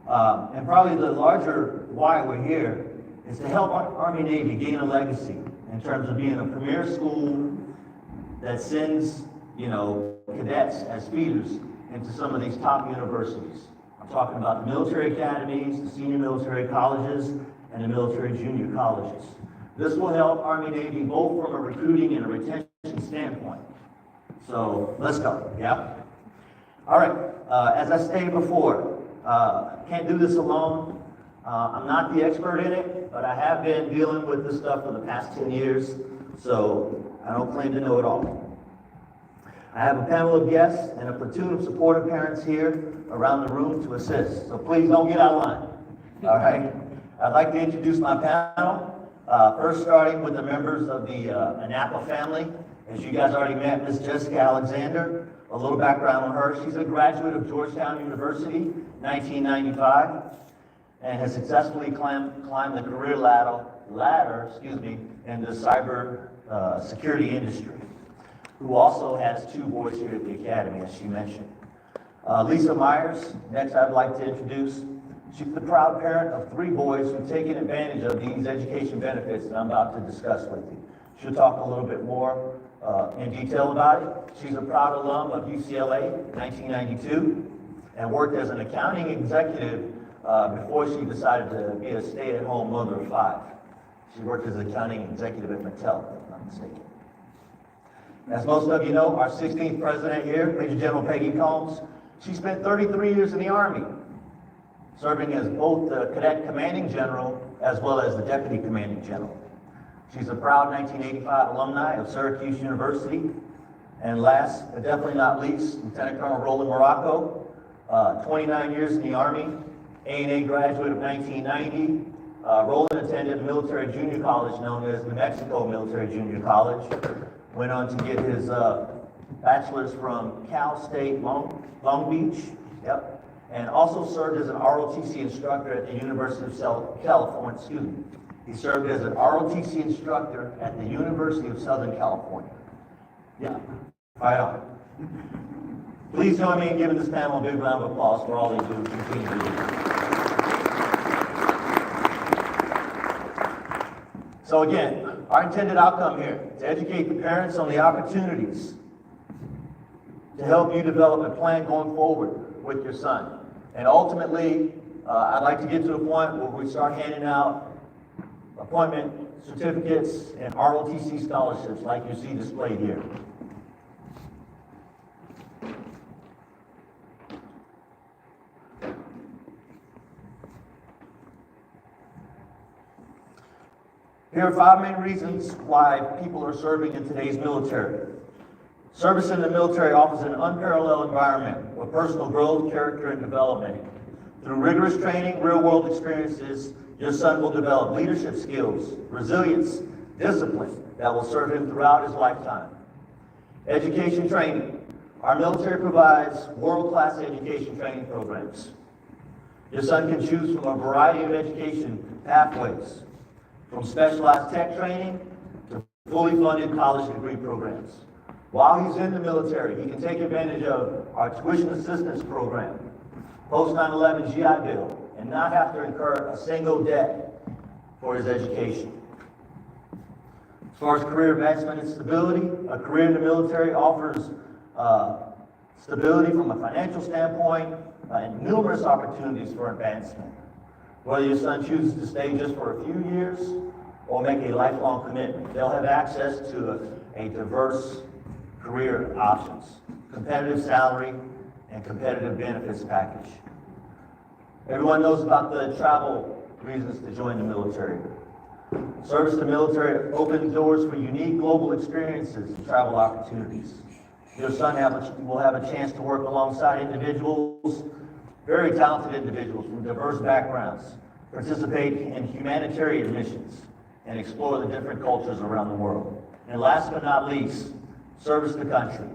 And probably the larger why we're here is to help Army-Navy gain a legacy in terms of being a premier school that sends, you know, cadets as feeders into some of these top universities. I'm talking about the military academies, the senior military colleges, and the military junior colleges. This will help Army-Navy both from a recruiting and a retention standpoint. So let's go, yeah? All right, as I stated before, can't do this alone. I'm not the expert in it, but I have been dealing with this stuff for the past 10 years, so I don't claim to know it all. I have a panel of guests and a platoon of supportive parents here around the room to assist, so please don't get out of line, all right? I'd like to introduce my panel, first starting with the members of the Anapa family. As you guys already met, Ms. Jessica Alexander. A little background on her. She's a graduate of Georgetown University, 1995, and has successfully climbed the career ladder in the cyber security industry, who also has 2 boys here at the Academy, as she mentioned. Lisa Myers, next I'd like to introduce. She's the proud parent of 3 boys who've taken advantage of these education benefits that I'm about to discuss with you. She'll talk a little bit more in detail about it. She's a proud alum of UCLA, 1992, and worked as an accounting executive before she decided to be a stay-at-home mother of 5. She worked as an accounting executive at Mattel, if I'm not mistaken. As most of you know, our 16th president here, Major General Peggy Combs, she spent 33 years in the Army, serving as both the cadet commanding general as well as the deputy commanding general. She's a proud 1985 alumni of Syracuse University. And last, but definitely not least, Lieutenant Colonel Roland Morocco, 29 years in the Army, A&A graduate of 1990. Roland attended a military junior college known as New Mexico Military Junior College. Went on to get his bachelor's from Cal State Long Beach, yep. And also served as an ROTC instructor at the University of California, He served as an ROTC instructor at the University of Southern California. Yeah, right on. Please join me in giving this panel a big round of applause for all they do and continue to do. So again, our intended outcome here, to educate the parents on the opportunities to help you develop a plan going forward with your son. And ultimately, I'd like to get to a point where we start handing out appointment certificates and ROTC scholarships like you see displayed here. Here are 5 main reasons why people are serving in today's military. Service in the military offers an unparalleled environment with personal growth, character, and development. Through rigorous training, real-world experiences, your son will develop leadership skills, resilience, discipline that will serve him throughout his lifetime. Education training. Our military provides world-class education training programs. Your son can choose from a variety of education pathways, from specialized tech training to fully funded college degree programs. While he's in the military, he can take advantage of our tuition assistance program, post 9/11 GI Bill, and not have to incur a single debt for his education. As far as career advancement and stability, a career in the military offers stability from a financial standpoint and numerous opportunities for advancement. Whether your son chooses to stay just for a few years or make a lifelong commitment, they'll have access to a diverse career options, competitive salary, and competitive benefits package. Everyone knows about the travel reasons to join the military. Service to the military opens doors for unique global experiences and travel opportunities. Your son will have a chance to work alongside individuals, very talented individuals from diverse backgrounds, participate in humanitarian missions, and explore the different cultures around the world. And last but not least, service to country.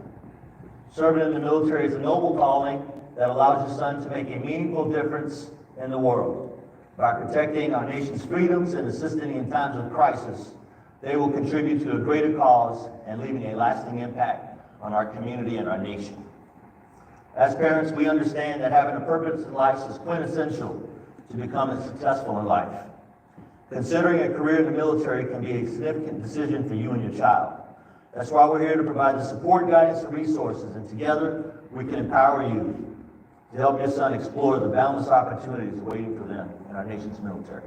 Serving in the military is a noble calling that allows your son to make a meaningful difference in the world. By protecting our nation's freedoms and assisting in times of crisis, they will contribute to a greater cause and leaving a lasting impact on our community and our nation. As parents, we understand that having a purpose in life is quintessential to becoming successful in life. Considering a career in the military can be a significant decision for you and your child. That's why we're here to provide the support, guidance, and resources, and together we can empower you to help your son explore the boundless opportunities waiting for them in our nation's military.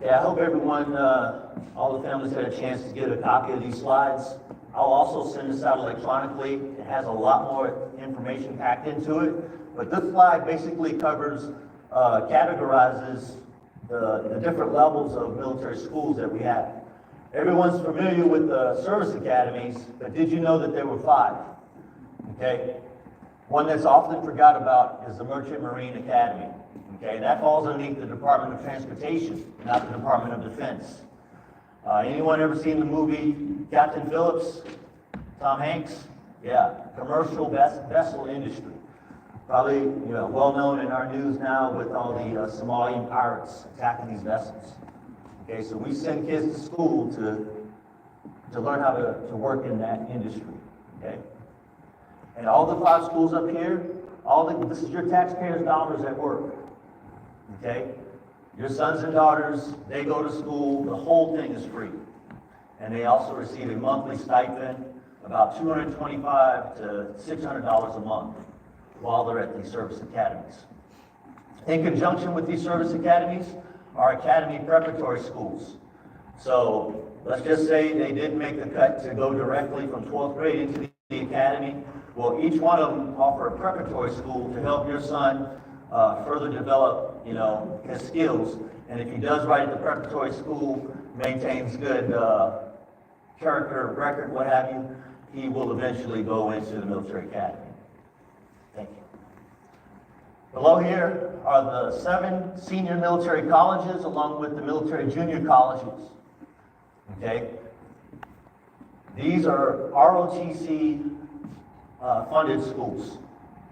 Yeah, I hope everyone, all the families had a chance to get a copy of these slides. I'll also send this out electronically. It has a lot more information packed into it, but this slide basically covers, categorizes the different levels of military schools that we have. Everyone's familiar with the service academies, but did you know that there were 5? Okay? One that's often forgot about is the Merchant Marine Academy. Okay, that falls underneath the Department of Transportation, not the Department of Defense. Anyone ever seen the movie Captain Phillips? Tom Hanks? Yeah, commercial vessel industry. Probably well known in our news now with all the Somalian pirates attacking these vessels. Okay, so we send kids to school to learn how to work in that industry. Okay, and all the 5 schools up here, this is your taxpayers' dollars at work. Okay? Your sons and daughters, they go to school, the whole thing is free. And they also receive a monthly stipend, about $225 to $600 a month while they're at these service academies. In conjunction with these service academies are academy preparatory schools. So let's just say they didn't make the cut to go directly from 12th grade into the academy. Well, each one of them offer a preparatory school to help your son further develop, his skills. And if he does right at the preparatory school, maintains good character, record, what have you, he will eventually go into the military academy. Thank you. Below here are the 7 senior military colleges along with the military junior colleges. Okay? These are ROTC funded schools.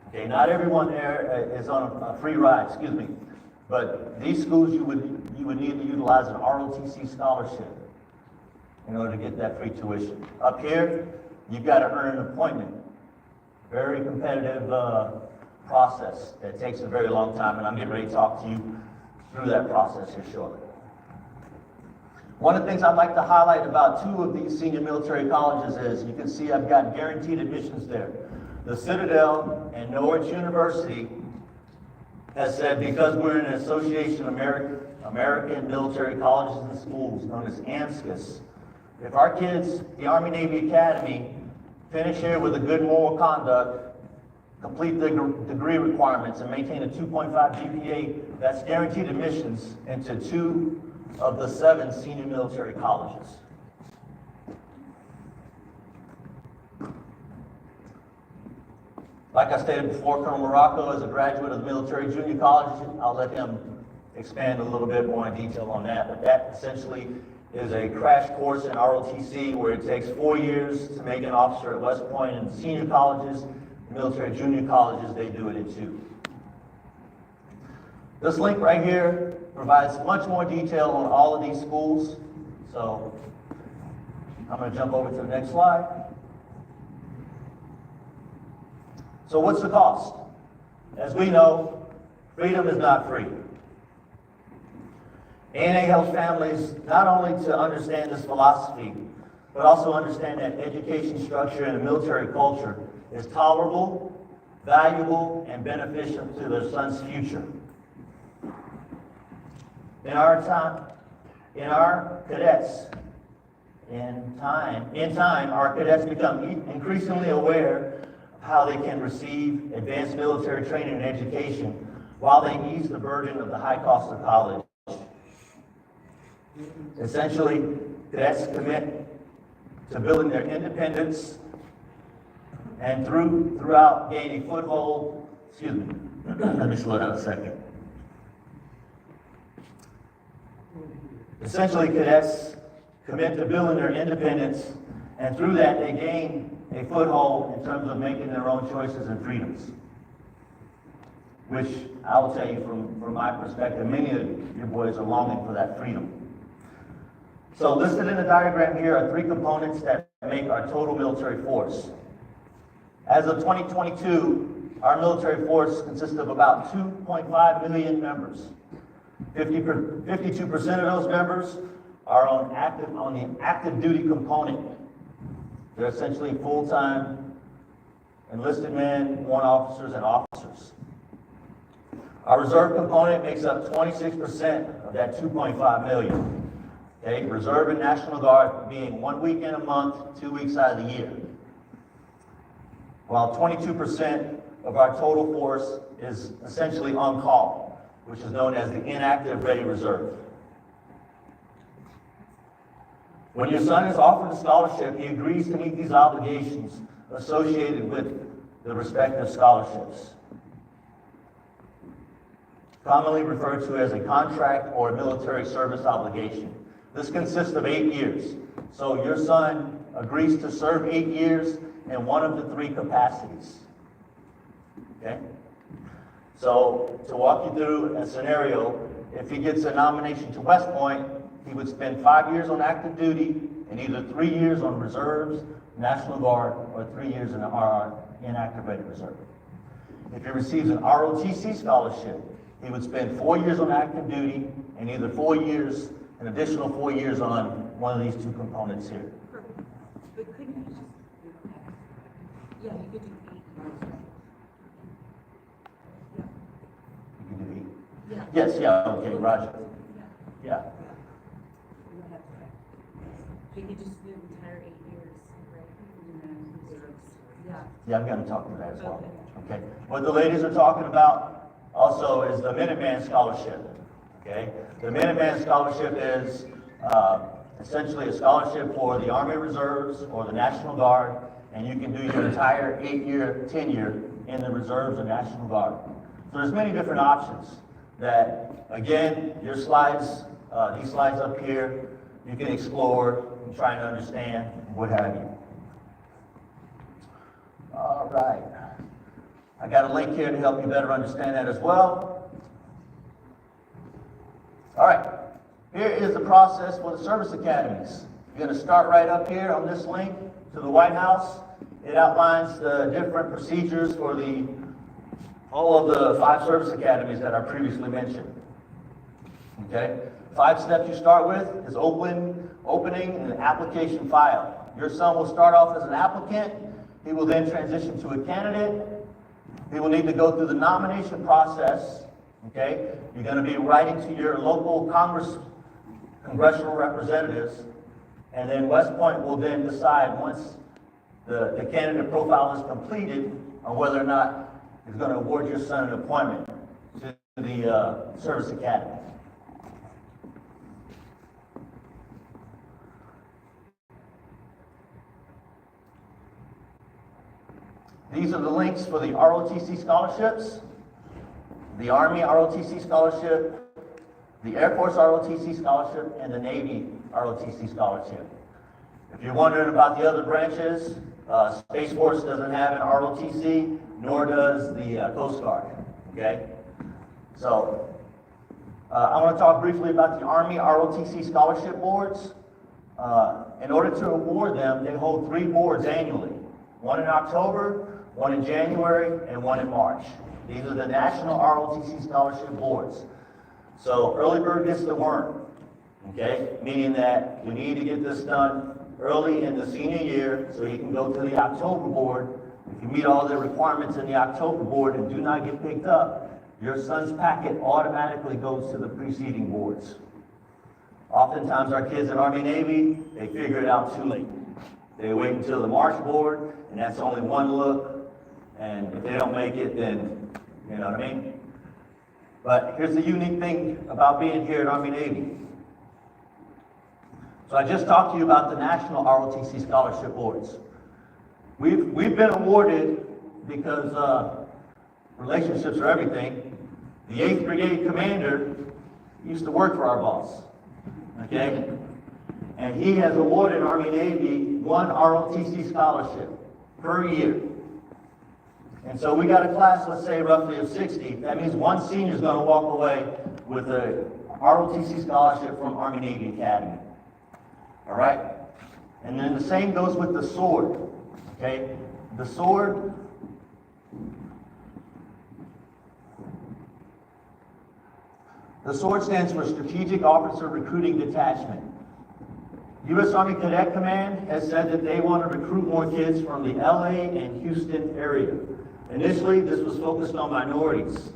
Okay, not everyone there is on a free ride, excuse me. But these schools, you would need to utilize an ROTC scholarship in order to get that free tuition. Up here, you've got to earn an appointment. Very competitive process that takes a very long time, and I'm getting ready to talk to you through that process here shortly. One of the things I'd like to highlight about 2 of these senior military colleges is, you can see I've got guaranteed admissions there. The Citadel and Norwich University has said, because we're in an association of American Military Colleges and Schools, known as AMSCUS, if our kids, the Army Navy Academy, finish here with a good moral conduct, complete the degree requirements, and maintain a 2.5 GPA, that's guaranteed admissions into 2 of the 7 senior military colleges. Like I stated before, Colonel Morocco is a graduate of the Military Junior College. I'll let him expand a little bit more in detail on that, but that essentially is a crash course in ROTC where it takes 4 years to make an officer at West Point, and senior colleges, military junior colleges, they do it in 2. This link right here provides much more detail on all of these schools. So I'm going to jump over to the next slide. So what's the cost? As we know, freedom is not free. ANA helps families not only to understand this philosophy, but also understand that education structure and the military culture is tolerable, valuable, and beneficial to their son's future. In our cadets, in time, our cadets become increasingly aware of how they can receive advanced military training and education while they ease the burden of the high cost of college. Essentially, cadets commit to building their independence and throughout gaining a foothold, let me slow down a second. Essentially, cadets commit to building their independence, and through that, they gain a foothold in terms of making their own choices and freedoms. Which I will tell you from my perspective, many of your boys are longing for that freedom. So listed in the diagram here are 3 components that make our total military force. As of 2022, our military force consists of about 2.5 million members. 52% of those members are on the active duty component. They're essentially full-time enlisted men, warrant officers, and officers. Our reserve component makes up 26% of that 2.5 million. Okay, Reserve and National Guard being 1 weekend a month, 2 weeks out of the year. While 22% of our total force is essentially on call, which is known as the inactive ready reserve. When your son is offered a scholarship, he agrees to meet these obligations associated with the respective scholarships, commonly referred to as a contract or a military service obligation. This consists of 8 years. So your son agrees to serve 8 years in one of the 3 capacities. Okay? So to walk you through a scenario, if he gets a nomination to West Point, he would spend 5 years on active duty and either 3 years on reserves, National Guard, or 3 years in the RR, inactive ready reserve. If he receives an ROTC scholarship, he would spend 4 years on active duty and either 4 years, an additional 4 years on one of these 2 components here. But couldn't you just, yeah, you could do 8 years. You can do 8? Yeah. Yes, yeah, okay, Roger. Yeah. You don't have to. You could just do the entire 8 years, right? And then reserves. Yeah. Yeah, I'm going to talk to that as well. Okay. Okay. What the ladies are talking about also is the Minuteman Scholarship. Okay. The Minuteman Scholarship is essentially a scholarship for the Army Reserves or the National Guard, and you can do your entire 8-year tenure in the Reserves or National Guard. So there's many different options that, again, your slides, these slides up here, you can explore and try to understand, what have you. All right. I got a link here to help you better understand that as well. All right. Here is the process for the service academies. You're going to start right up here on this link to the White House. It outlines the different procedures for all of the 5 service academies that I previously mentioned. Okay? 5 steps you start with is opening an application file. Your son will start off as an applicant. He will then transition to a candidate. He will need to go through the nomination process. Okay? You're going to be writing to your local congressional representatives, and then West Point will then decide once the candidate profile is completed on whether or not it's going to award your son an appointment to the service academy. These are the links for the ROTC scholarships, the Army ROTC scholarship, the Air Force ROTC scholarship, and the Navy ROTC scholarship. If you're wondering about the other branches, Space Force doesn't have an ROTC, nor does the Coast Guard, okay? So, I want to talk briefly about the Army ROTC scholarship boards. In order to award them, they hold 3 boards annually. One in October, one in January, and one in March. These are the National ROTC Scholarship Boards. So early bird gets the worm, okay? Meaning that we need to get this done early in the senior year so you can go to the October board. If you meet all the requirements in the October board and do not get picked up, your son's packet automatically goes to the preceding boards. Oftentimes our kids in Army Navy, they figure it out too late. They wait until the March board, and that's only one look, and if they don't make it, then, you know what I mean? But here's the unique thing about being here at Army Navy. So I just talked to you about the National ROTC Scholarship Boards. We've been awarded because relationships are everything. The 8th Brigade Commander used to work for our boss, okay? And he has awarded Army Navy 1 ROTC scholarship per year. And so we got a class, let's say roughly of 60. That means one senior is going to walk away with a ROTC scholarship from Army Navy Academy. All right? And then the same goes with the sword. Okay? The sword. The sword stands for Strategic Officer Recruiting Detachment. U.S. Army Cadet Command has said that they want to recruit more kids from the LA and Houston area. Initially, this was focused on minorities,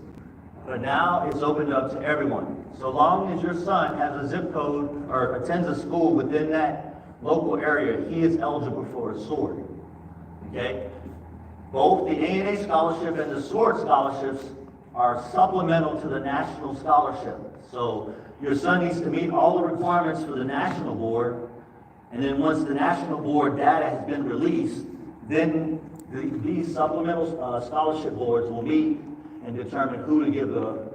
but now it's opened up to everyone. So long as your son has a zip code or attends a school within that local area, he is eligible for a sword. Okay? Both the A&A scholarship and the sword scholarships are supplemental to the national scholarship. So your son needs to meet all the requirements for the national board, and then once the national board data has been released, then these supplemental scholarship boards will meet and determine who to give the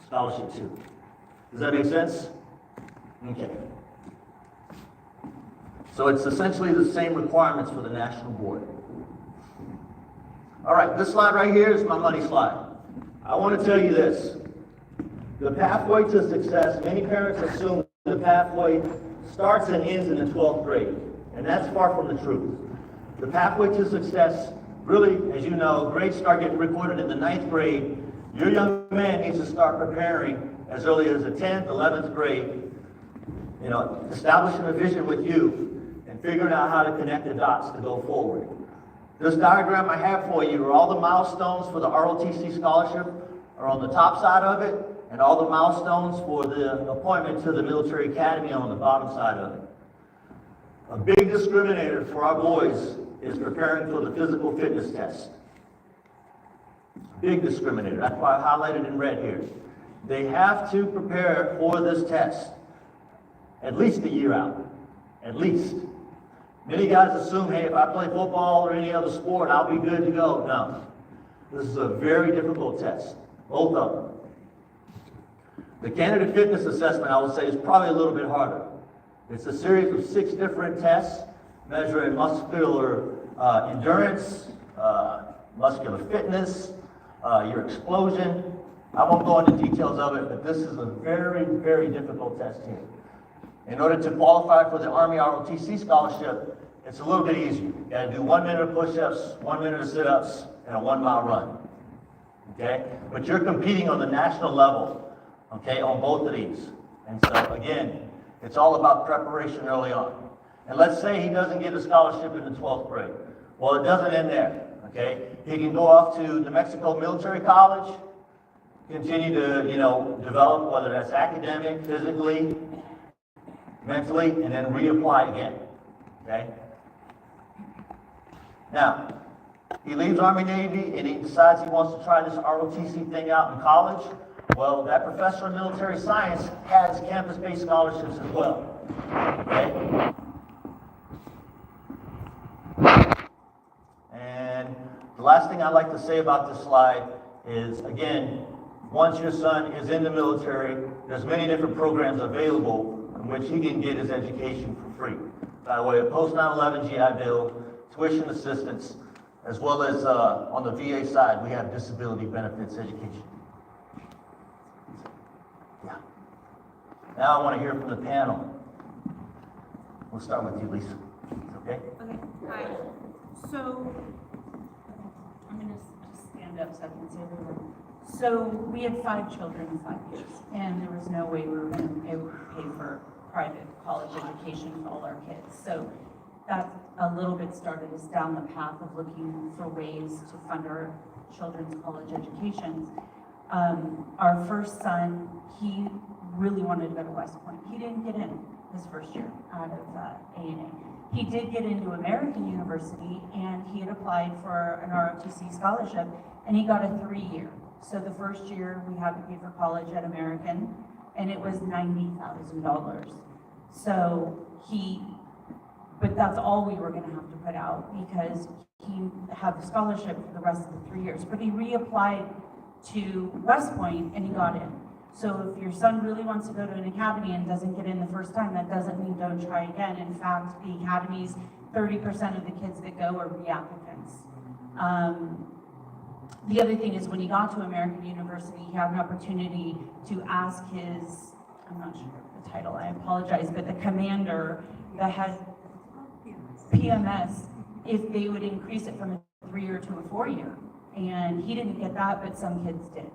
scholarship to. Does that make sense? Okay. So it's essentially the same requirements for the national board. All right, this slide right here is my money slide. I want to tell you this. The pathway to success, many parents assume the pathway starts and ends in the 12th grade, and that's far from the truth. The pathway to success, really, as you know, grades start getting recorded in the 9th grade. Your young man needs to start preparing as early as the 10th, 11th grade, you know, establishing a vision with you and figuring out how to connect the dots to go forward. This diagram I have for you are all the milestones for the ROTC scholarship are on the top side of it, and all the milestones for the appointment to the military academy on the bottom side of it. A big discriminator for our boys is preparing for the physical fitness test. Big discriminator. That's why I highlighted in red here. They have to prepare for this test at least a year out. At least. Many guys assume, hey, if I play football or any other sport, I'll be good to go. No. This is a very difficult test. Both of them. The candidate fitness assessment, I would say, is probably a little bit harder. It's a series of 6 different tests measuring muscular endurance, muscular fitness, your explosion. I won't go into details of it, but this is a very, very difficult test here. In order to qualify for the Army ROTC scholarship, it's a little bit easier. You gotta do 1 minute of push-ups, 1 minute of sit-ups, and a 1-mile run. Okay? But you're competing on the national level, okay, on both of these. And so, again, it's all about preparation early on. And let's say he doesn't get a scholarship in the 12th grade. Well, it doesn't end there, okay? He can go off to New Mexico Military College, continue to, you know, develop, whether that's academic, physically, mentally, and then reapply again, okay? Now, he leaves Army Navy and he decides he wants to try this ROTC thing out in college. Well, that professor of military science has campus-based scholarships as well, okay? And the The last thing I'd like to say about this slide is, again, once your son is in the military, there's many different programs available in which he can get his education for free. By way of post 9/11 GI Bill, tuition assistance, as well as on the VA side, we have disability benefits education. Yeah. Now I want to hear from the panel. We'll start with you, Lisa. Okay? Okay, hi. So, I'm gonna just stand up so I can see everyone. So, we had 5 children in 5 years, and there was no way we were gonna be able to pay for private college education for all our kids. So, that a little bit started us down the path of looking for ways to fund our children's college educations. Our first son, he really wanted to go to West Point. He didn't get in his first year out of A&A. He did get into American University, and he had applied for an ROTC scholarship, and he got a 3-year. So the first year we had to pay for college at American, and it was $90,000. So but that's all we were gonna have to put out because he had the scholarship for the rest of the 3 years. But he reapplied to West Point and he got in. So if your son really wants to go to an academy and doesn't get in the first time, that doesn't mean don't try again. In fact, the academies, 30% of the kids that go are reapplicants. The other thing is when he got to American University, he had an opportunity to ask his, I'm not sure of the title, I apologize, but the commander that has PMS, if they would increase it from a 3-year to a 4-year. And he didn't get that, but some kids did.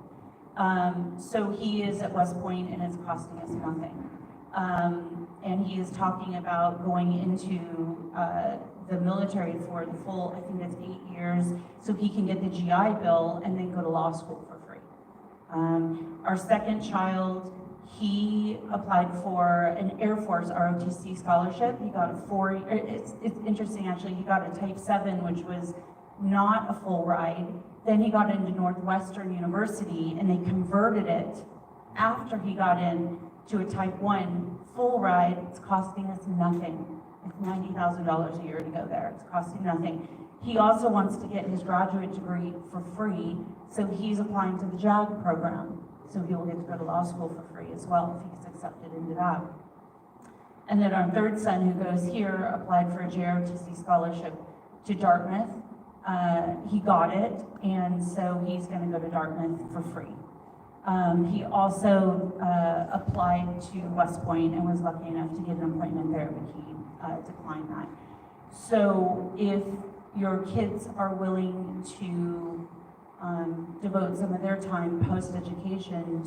So he is at West Point and it's costing us nothing. And he is talking about going into the military for the full, I think it's 8 years, so he can get the GI Bill and then go to law school for free. Our second child, he applied for an Air Force ROTC scholarship. He got a it's interesting actually, he got a Type 7, which was not a full ride. Then he got into Northwestern University and they converted it after he got in to a Type 1 full ride. It's costing us nothing. It's $90,000 a year to go there. It's costing nothing. He also wants to get his graduate degree for free, so he's applying to the JAG program. So he will get to go to law school for free as well if he's accepted into that. And then our third son who goes here applied for a JROTC scholarship to Dartmouth. He got it, and so he's going to go to Dartmouth for free. He also applied to West Point and was lucky enough to get an appointment there, but he declined that. So if your kids are willing to devote some of their time post-education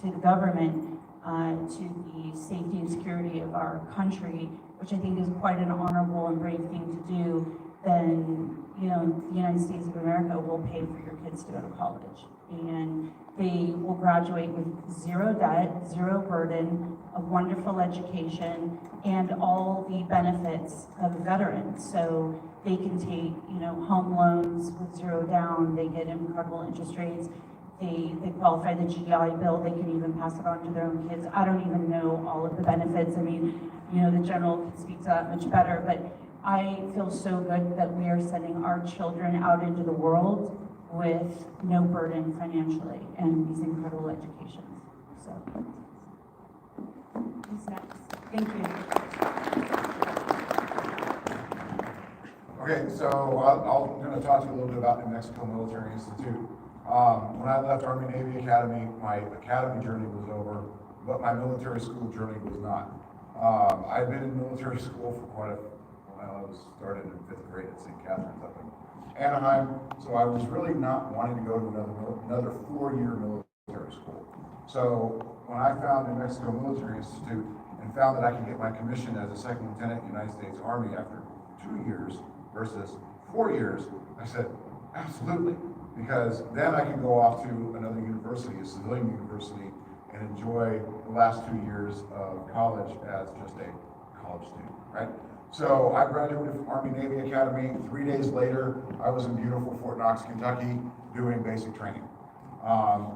to the government, to the safety and security of our country, which I think is quite an honorable and brave thing to do, then, you know, the United States of America will pay for your kids to go to college. And they will graduate with 0 debt, 0 burden, a wonderful education, and all the benefits of veterans. So they can take, you know, home loans with 0 down, they get incredible interest rates, they qualify the GI Bill, they can even pass it on to their own kids. I don't even know all of the benefits. I mean, you know, the general can speak to that much better, but I feel so good that we are sending our children out into the world with no burden financially and these incredible educations. So, who's next? Thank you. Okay, so I'm going to talk to you a little bit about New Mexico Military Institute. When I left Army Navy Academy, my academy journey was over, but my military school journey was not. I'd been in military school for quite a while. I was started in 5th grade at St. Catherine's up in Anaheim, so I was really not wanting to go to another 4-year military school. So when I found New Mexico Military Institute and found that I could get my commission as a 2nd lieutenant in the United States Army after 2 years versus 4 years, I said, absolutely, because then I can go off to another university, a civilian university, and enjoy the last 2 years of college as just a college student, right? So I graduated from Army Navy Academy. 3 days later, I was in beautiful Fort Knox, Kentucky, doing basic training.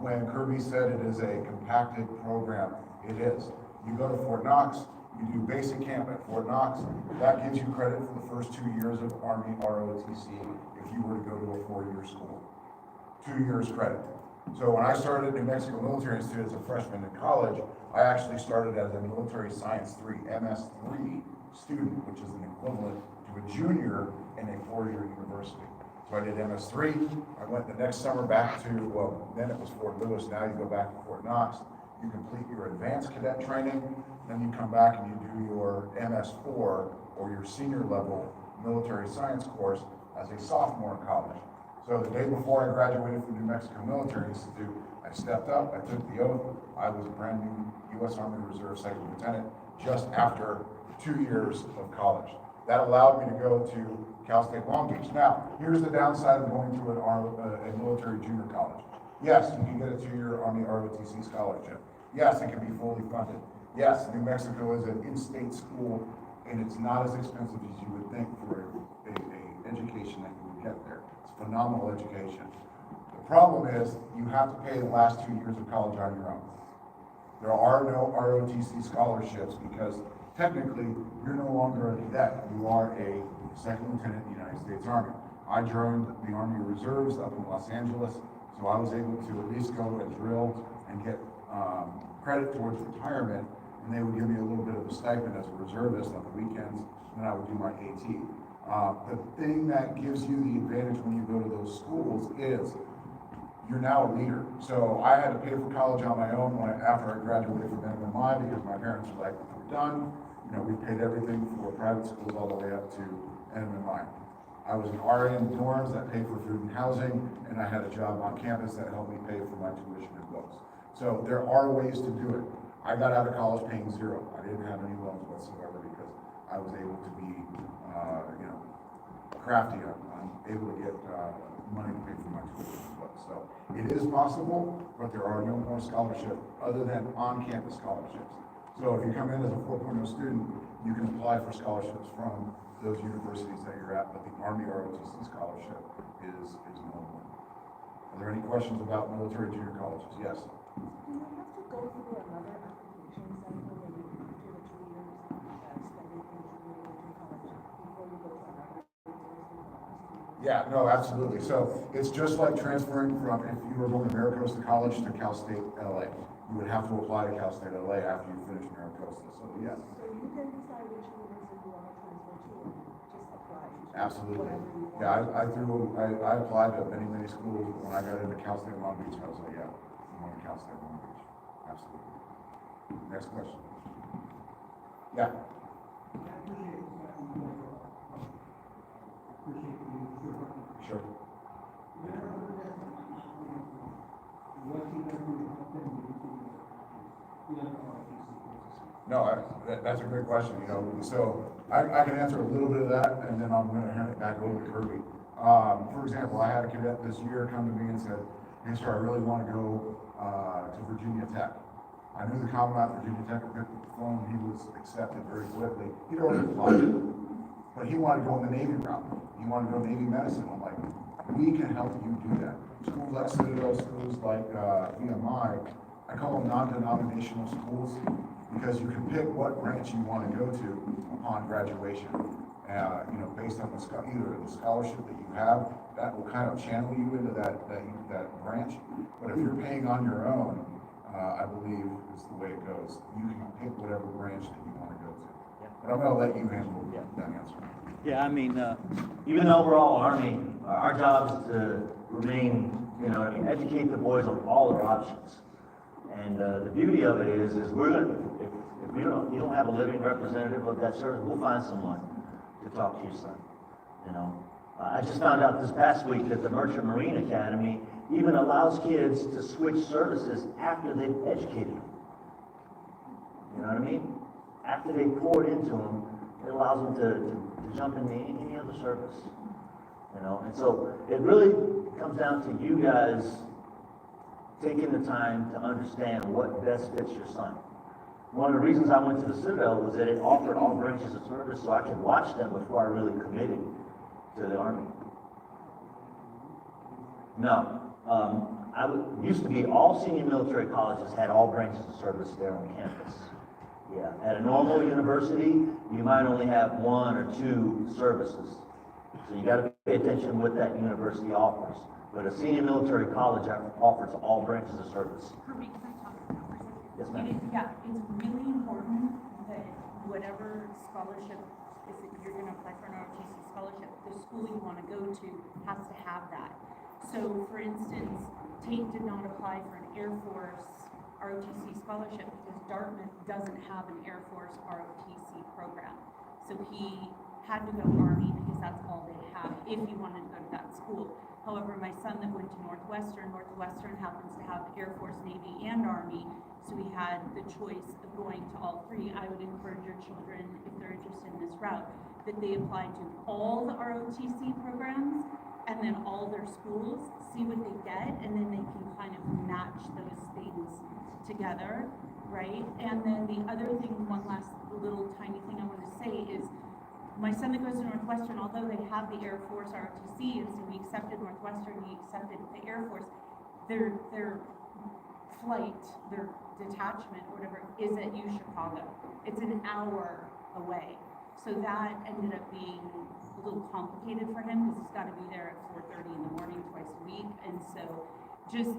When Kirby said it is a compacted program, it is. You go to Fort Knox, You do basic camp at Fort Knox. That gives you credit for the first 2 years of Army ROTC if you were to go to a 4-year school. 2 years credit. So when I started at New Mexico Military Institute as a freshman in college, I actually started as a Military Science 3, MS3 student, which is an equivalent to a junior in a 4-year university. So I did MS3. I went the next summer back to, well, then it was Fort Lewis. Now you go back to Fort Knox. You complete your advanced cadet training. Then you come back and you do your MS4 or your senior level military science course as a sophomore in college. So the day before I graduated from New Mexico Military Institute, I stepped up, I took the oath. I was a brand new U.S. Army Reserve Second Lieutenant just after 2 years of college. That allowed me to go to Cal State Long Beach. Now, here's the downside of going to a military junior college. Yes, you can get a 2-year Army ROTC scholarship. Yes, it can be fully funded. Yes, New Mexico is an in-state school, and it's not as expensive as you would think for a education that you would get there. It's phenomenal education. The problem is you have to pay the last 2 years of college on your own. There are no ROTC scholarships because technically you're no longer a cadet. You are a second lieutenant in the United States Army. I joined the Army Reserves up in Los Angeles, so I was able to at least go and drill and get credit towards retirement, and they would give me a little bit of a stipend as a reservist on the weekends, and then I would do my AT. The thing that gives you the advantage when you go to those schools is you're now a leader. So I had to pay for college on my own after I graduated from MMI because my parents were like, we're done. You know, we paid everything for private schools all the way up to MMI. I was an RA in dorms that paid for food and housing, and I had a job on campus that helped me pay for my tuition and books. So there are ways to do it. I got out of college paying zero. I didn't have any loans whatsoever because I was able to be, crafty. I'm able to get money to pay for my tuition and books. So it is possible, but there are no more scholarships other than on-campus scholarships. So if you come in as a 4.0 student, you can apply for scholarships from those universities that you're at, but the Army ROTC scholarship is no more. Are there any questions about military junior colleges? Yes. Do you have to go through another application cycle when you after the 2 years spending in junior college before you go to another university? Yeah, no, absolutely. So it's just like transferring from, if you were going to Maricosta College to Cal State LA, you would have to apply to Cal State LA after you finish Maricosta. So yes. So you can decide which university you want to transfer to and just apply. Absolutely. Whatever you want. Yeah, I applied to many schools. When I got into Cal State Long Beach, I was like, yeah, I'm going to Cal State Long Beach. Absolutely. Next question. Yeah. Sure. No, that's a great question, you know, so I can answer a little bit of that, and then I'm gonna hand it back over to Kirby. For example, I had a cadet this year come to me and said, hey, sir, I really wanna go, to Virginia Tech. I knew the Commandant Virginia Tech had picked up the phone, he was accepted very quickly. He'd already applied, but he wanted to go in the Navy route. He wanted to go Navy medicine. I'm like, we can help you do that. Schools like Citadel, schools like, VMI, I call them non-denominational schools, because you can pick what branch you want to go to upon graduation. Based on either the scholarship that you have, that will kind of channel you into that branch. But if you're paying on your own, I believe is the way it goes. You can pick whatever branch that you want to go to. But I'm going to let you handle that answer. Yeah, I mean, even though we're all Army, our job is to remain, educate the boys on all their options. And the beauty of it is we're gonna, if you don't have a living representative of that service, we'll find someone to talk to your son. I just found out this past week that the Merchant Marine Academy even allows kids to switch services after they've educated them. You know what I mean? After they poured into them, it allows them to jump into any other service. And so it really comes down to you guys taking the time to understand what best fits your son. One of the reasons I went to the Citadel was that it offered all branches of service so I could watch them before I really committed to the Army. No, used to be all senior military colleges had all branches of service there on campus. Yeah, at a normal university, you might only have 1 or 2 services. So you gotta pay attention to what that university offers. But a senior military college offers all branches of service. Kirby, can I talk about that for a second? Yes, ma'am. Yeah, it's really important that whatever scholarship, if you're gonna apply for an ROTC scholarship, the school you wanna go to has to have that. So for instance, Tate did not apply for an Air Force ROTC scholarship because Dartmouth doesn't have an Air Force ROTC program. So he had to go Army because that's all they have if he wanted to go to that school. However, my son that went to Northwestern happens to have Air Force, Navy, and Army, so he had the choice of going to all 3. I would encourage your children, if they're interested in this route, that they apply to all the ROTC programs and then all their schools, see what they get, and then they can kind of match those things together, right? And then the other thing, one last little tiny thing I want to say is, my son that goes to Northwestern, although they have the Air Force ROTC, and so we accepted Northwestern, we accepted the Air Force, their flight, their detachment, whatever, is at U Chicago. It's an hour away. So that ended up being a little complicated for him because he's got to be there at 4:30 in the morning twice a week. And so just,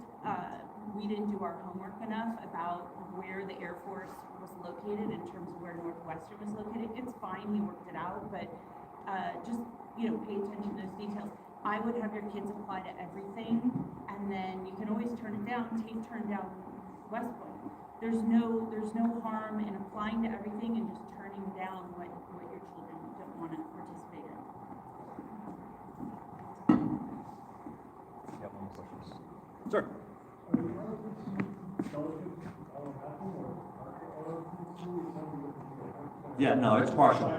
we didn't do our homework enough about where the Air Force was located in terms of where Northwestern was located. It's fine, he worked it out, but just, pay attention to those details. I would have your kids apply to everything, and then you can always turn it down. Tate turned down West Point. There's no harm in applying to everything and just turning down what your children don't want to participate in. Got one more question. Sir? Yeah, no, it's partial.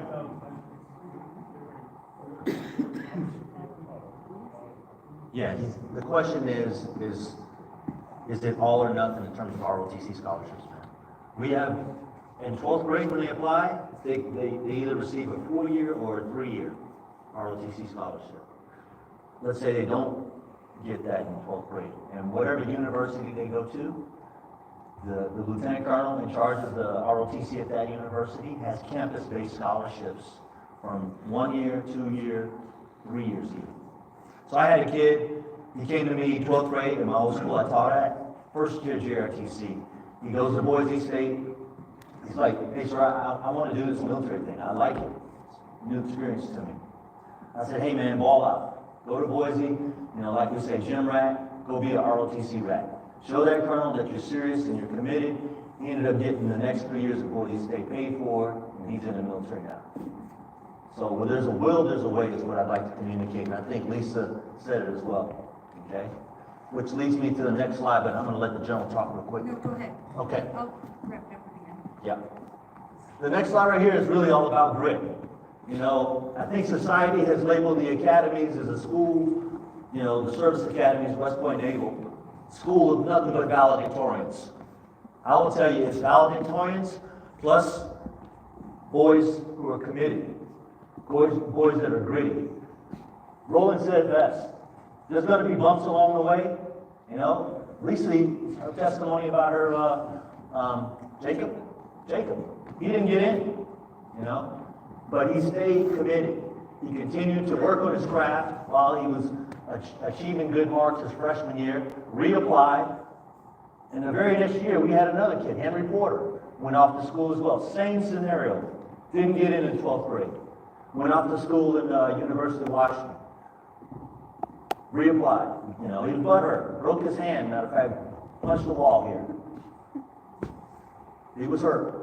Yeah, the question is it all or nothing in terms of ROTC scholarships? We have, in 12th grade when they apply, they either receive a 4-year or a 3-year ROTC scholarship. Let's say they don't get that in 12th grade, and whatever university they go to, the lieutenant colonel in charge of the ROTC at that university has campus-based scholarships from 1 year, 2 year, 3 years even. So I had a kid, he came to me 12th grade in my old school I taught at, first year JRTC. He goes to Boise State. He's like, hey sir, I want to do this military thing. I like it. It's a new experience to me. I said, hey man, ball out. Go to Boise, like we say, gym rat, go be an ROTC rat. Show that colonel that you're serious and you're committed. He ended up getting the next 3 years of Boise State paid for, and he's in the military now. So where there's a will, there's a way is what I'd like to communicate, and I think Lisa said it as well, okay? Which leads me to the next slide, but I'm gonna let the general talk real quick. No, go ahead. Okay. I'll wrap it up at the end. Yeah. The next slide right here is really all about grit. I think society has labeled the academies as a school, the service academies, West Point Naval, school of nothing but valedictorians. I will tell you, it's valedictorians plus boys who are committed, boys that are gritty. Roland said it best. There's going to be bumps along the way, Lisa, her testimony about her, Jacob, he didn't get in, but he stayed committed. He continued to work on his craft while he was achieving good marks his freshman year, reapplied, and the very next year we had another kid, Henry Porter, went off to school as well. Same scenario, didn't get in 12th grade. Went off to school at University of Washington. Reapplied. He was butthurt. Broke his hand, matter of fact, punched the wall here. He was hurt.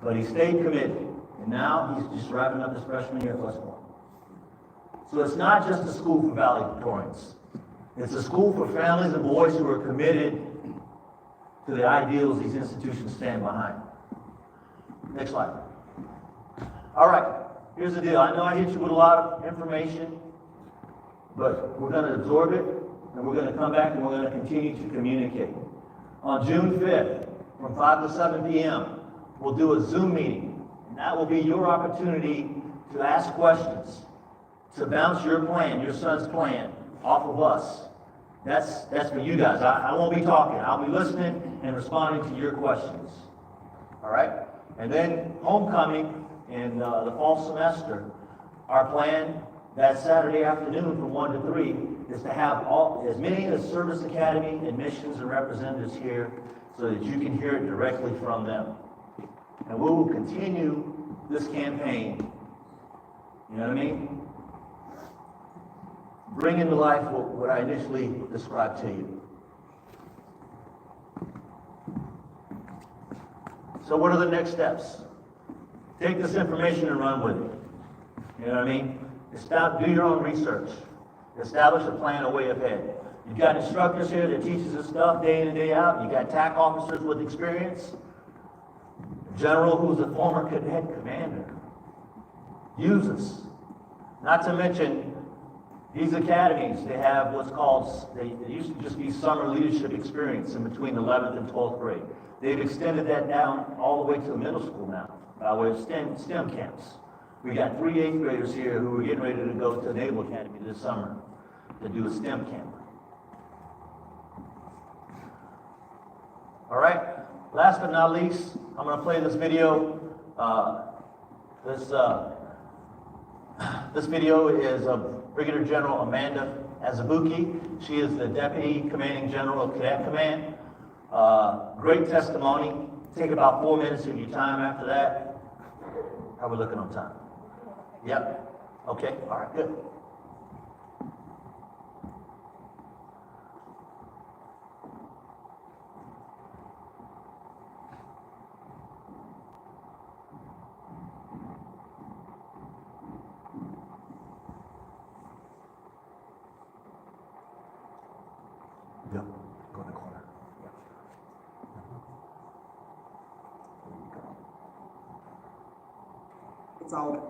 But he stayed committed. And now he's just wrapping up his freshman year at West Point. So it's not just a school for valedictorians. It's a school for families and boys who are committed to the ideals these institutions stand behind. Next slide. All right. Here's the deal. I know I hit you with a lot of information, but we're going to absorb it, and we're going to come back, and we're going to continue to communicate. On June 5th, from 5 to 7 p.m., we'll do a Zoom meeting, and that will be your opportunity to ask questions, to bounce your plan, your son's plan, off of us. That's for you guys. I won't be talking. I'll be listening and responding to your questions. all right? And then homecoming in the fall semester, our plan that Saturday afternoon from 1 to 3 is to have as many as Service Academy admissions and representatives here so that you can hear it directly from them. And we will continue this campaign, you know what I mean? Bring into life what I initially described to you. So what are the next steps? Take this information and run with it. You know what I mean? Do your own research. Establish a plan, a way ahead. You've got instructors here that teaches this stuff day in and day out. You've got TAC officers with experience. A general who's a former cadet commander. Use us. Not to mention, these academies, they have what's called, they used to just be summer leadership experience in between 11th and 12th grade. They've extended that down all the way to the middle school now, by way of STEM camps. We got 3 8th graders here who are getting ready to go to Naval Academy this summer to do a STEM camp. All right, last but not least, I'm gonna play this video. This video is of Brigadier General Amanda Azubuike. She is the Deputy Commanding General of Cadet Command. Great testimony. Take about 4 minutes of your time after that. How are we looking on time? Yep. Okay, all right, good. Yep, go in the corner. Yep. There you go. It's all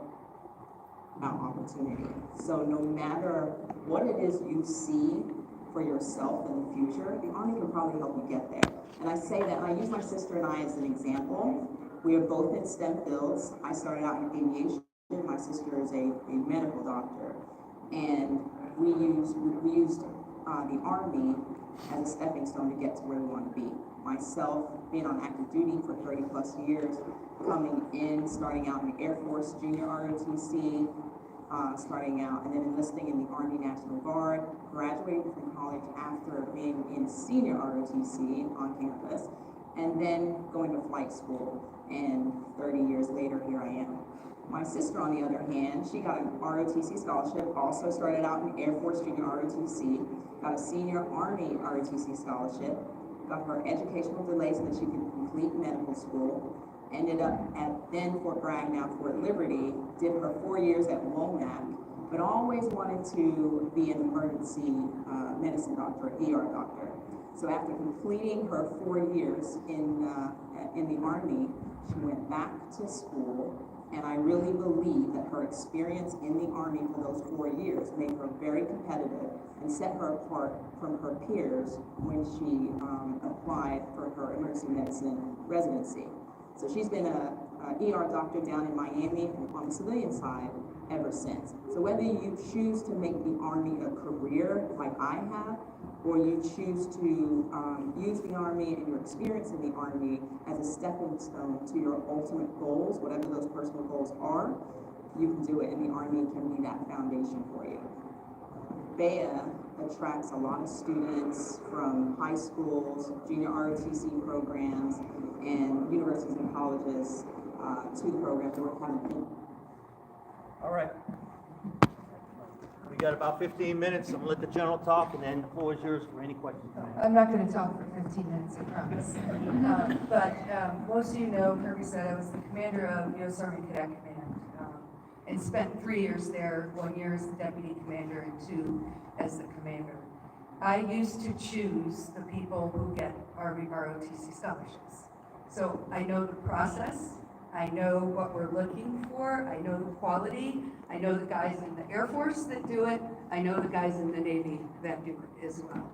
about opportunity. So no matter what it is you see for yourself in the future, the Army can probably help you get there. And I say that, and I use my sister and I as an example. We are both in STEM fields. I started out in aviation. My sister is a medical doctor. And we used the Army as a stepping stone to get to where we want to be. Myself, being on active duty for 30 plus years, coming in, starting out in the Air Force Junior ROTC, starting out, and then enlisting in the Army National Guard, graduating from college after being in senior ROTC on campus, and then going to flight school, and 30 years later, here I am. My sister, on the other hand, she got an ROTC scholarship, also started out in Air Force Junior ROTC, got a senior Army ROTC scholarship, got her educational delay so that she could complete medical school, ended up at then Fort Bragg, now Fort Liberty, did her 4 years at WOMAC, but always wanted to be an emergency medicine doctor, ER doctor. So after completing her 4 years in the Army, she went back to school, and I really believe that her experience in the Army for those 4 years made her very competitive and set her apart from her peers when she applied for her emergency medicine residency. So she's been a ER doctor down in Miami on the civilian side ever since. So whether you choose to make the Army a career like I have, or you choose to use the Army and your experience in the Army as a stepping stone to your ultimate goals, whatever those personal goals are, you can do it, and the Army can be that foundation for you. BEA attracts a lot of students from high schools, junior ROTC programs, and universities and colleges to the program that we're having. All right. We got about 15 minutes. I'm gonna let the general talk, and then the floor is yours for any questions. I'm not going to talk for 15 minutes, I promise. But most of you know, Kirby said I was the commander of U.S. Army Cadet Command, and spent 3 years there, 1 year as the deputy commander and 2 as the commander. I used to choose the people who get Army ROTC scholarships. So I know the process, I know what we're looking for, I know the quality, I know the guys in the Air Force that do it, I know the guys in the Navy that do it as well.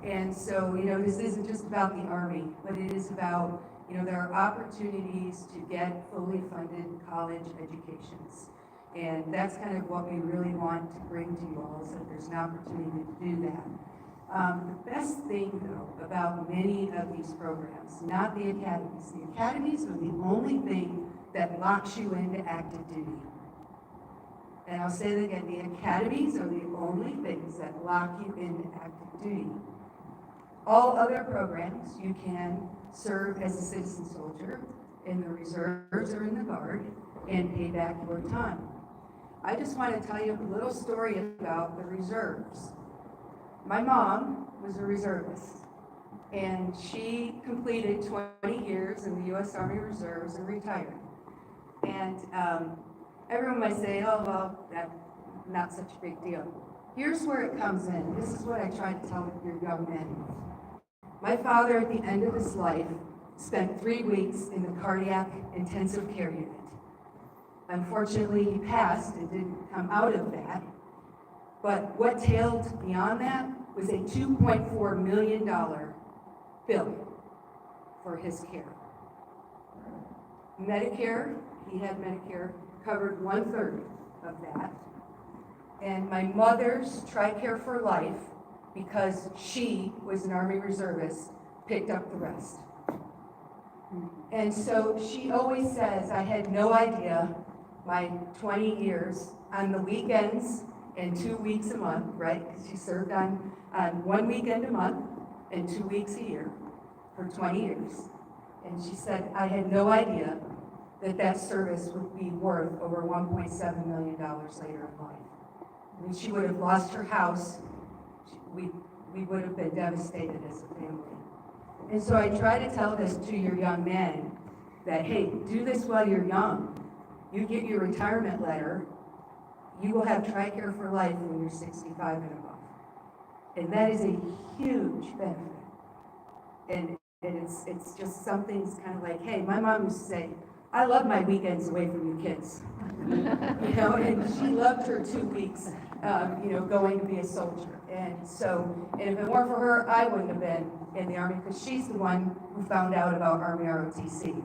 And so, you know, this isn't just about the Army, but it is about, you know, there are opportunities to get fully funded college educations. And that's kind of what we really want to bring to you all, is that there's an opportunity to do that. The best thing, though, about many of these programs, not the academies are the only thing that locks you into active duty. And I'll say that again, the academies are the only things that lock you into active duty. All other programs, you can serve as a citizen soldier in the reserves or in the Guard and pay back your time. I just want to tell you a little story about the reserves. My mom was a reservist, and she completed 20 years in the U.S. Army Reserves and retired. And everyone might say, oh, well, that's not such a big deal. Here's where it comes in. This is what I try to tell your young men. My father, at the end of his life, spent 3 weeks in the cardiac intensive care unit. Unfortunately, he passed and didn't come out of that. But what tailed beyond that was a $2.4 million bill for his care. Medicare, he had Medicare, covered 1/3 of that. And my mother's TRICARE for Life, because she was an Army reservist, picked up the rest. And so she always says, I had no idea my 20 years on the weekends and 2 weeks a month, right? Because she served on 1 weekend a month and 2 weeks a year for 20 years. And she said, I had no idea that that service would be worth over $1.7 million later in life. I mean, she would have lost her house. We would have been devastated as a family. And so I try to tell this to your young men that, hey, do this while you're young. You get your retirement letter, you will have TRICARE for life when you're 65 and above. And that is a huge benefit. And it's just something that's kind of like, hey, my mom used to say, I love my weekends away from you kids. You know, and she loved her 2 weeks, going to be a soldier. And so, and if it weren't for her, I wouldn't have been in the Army, because she's the one who found out about Army ROTC.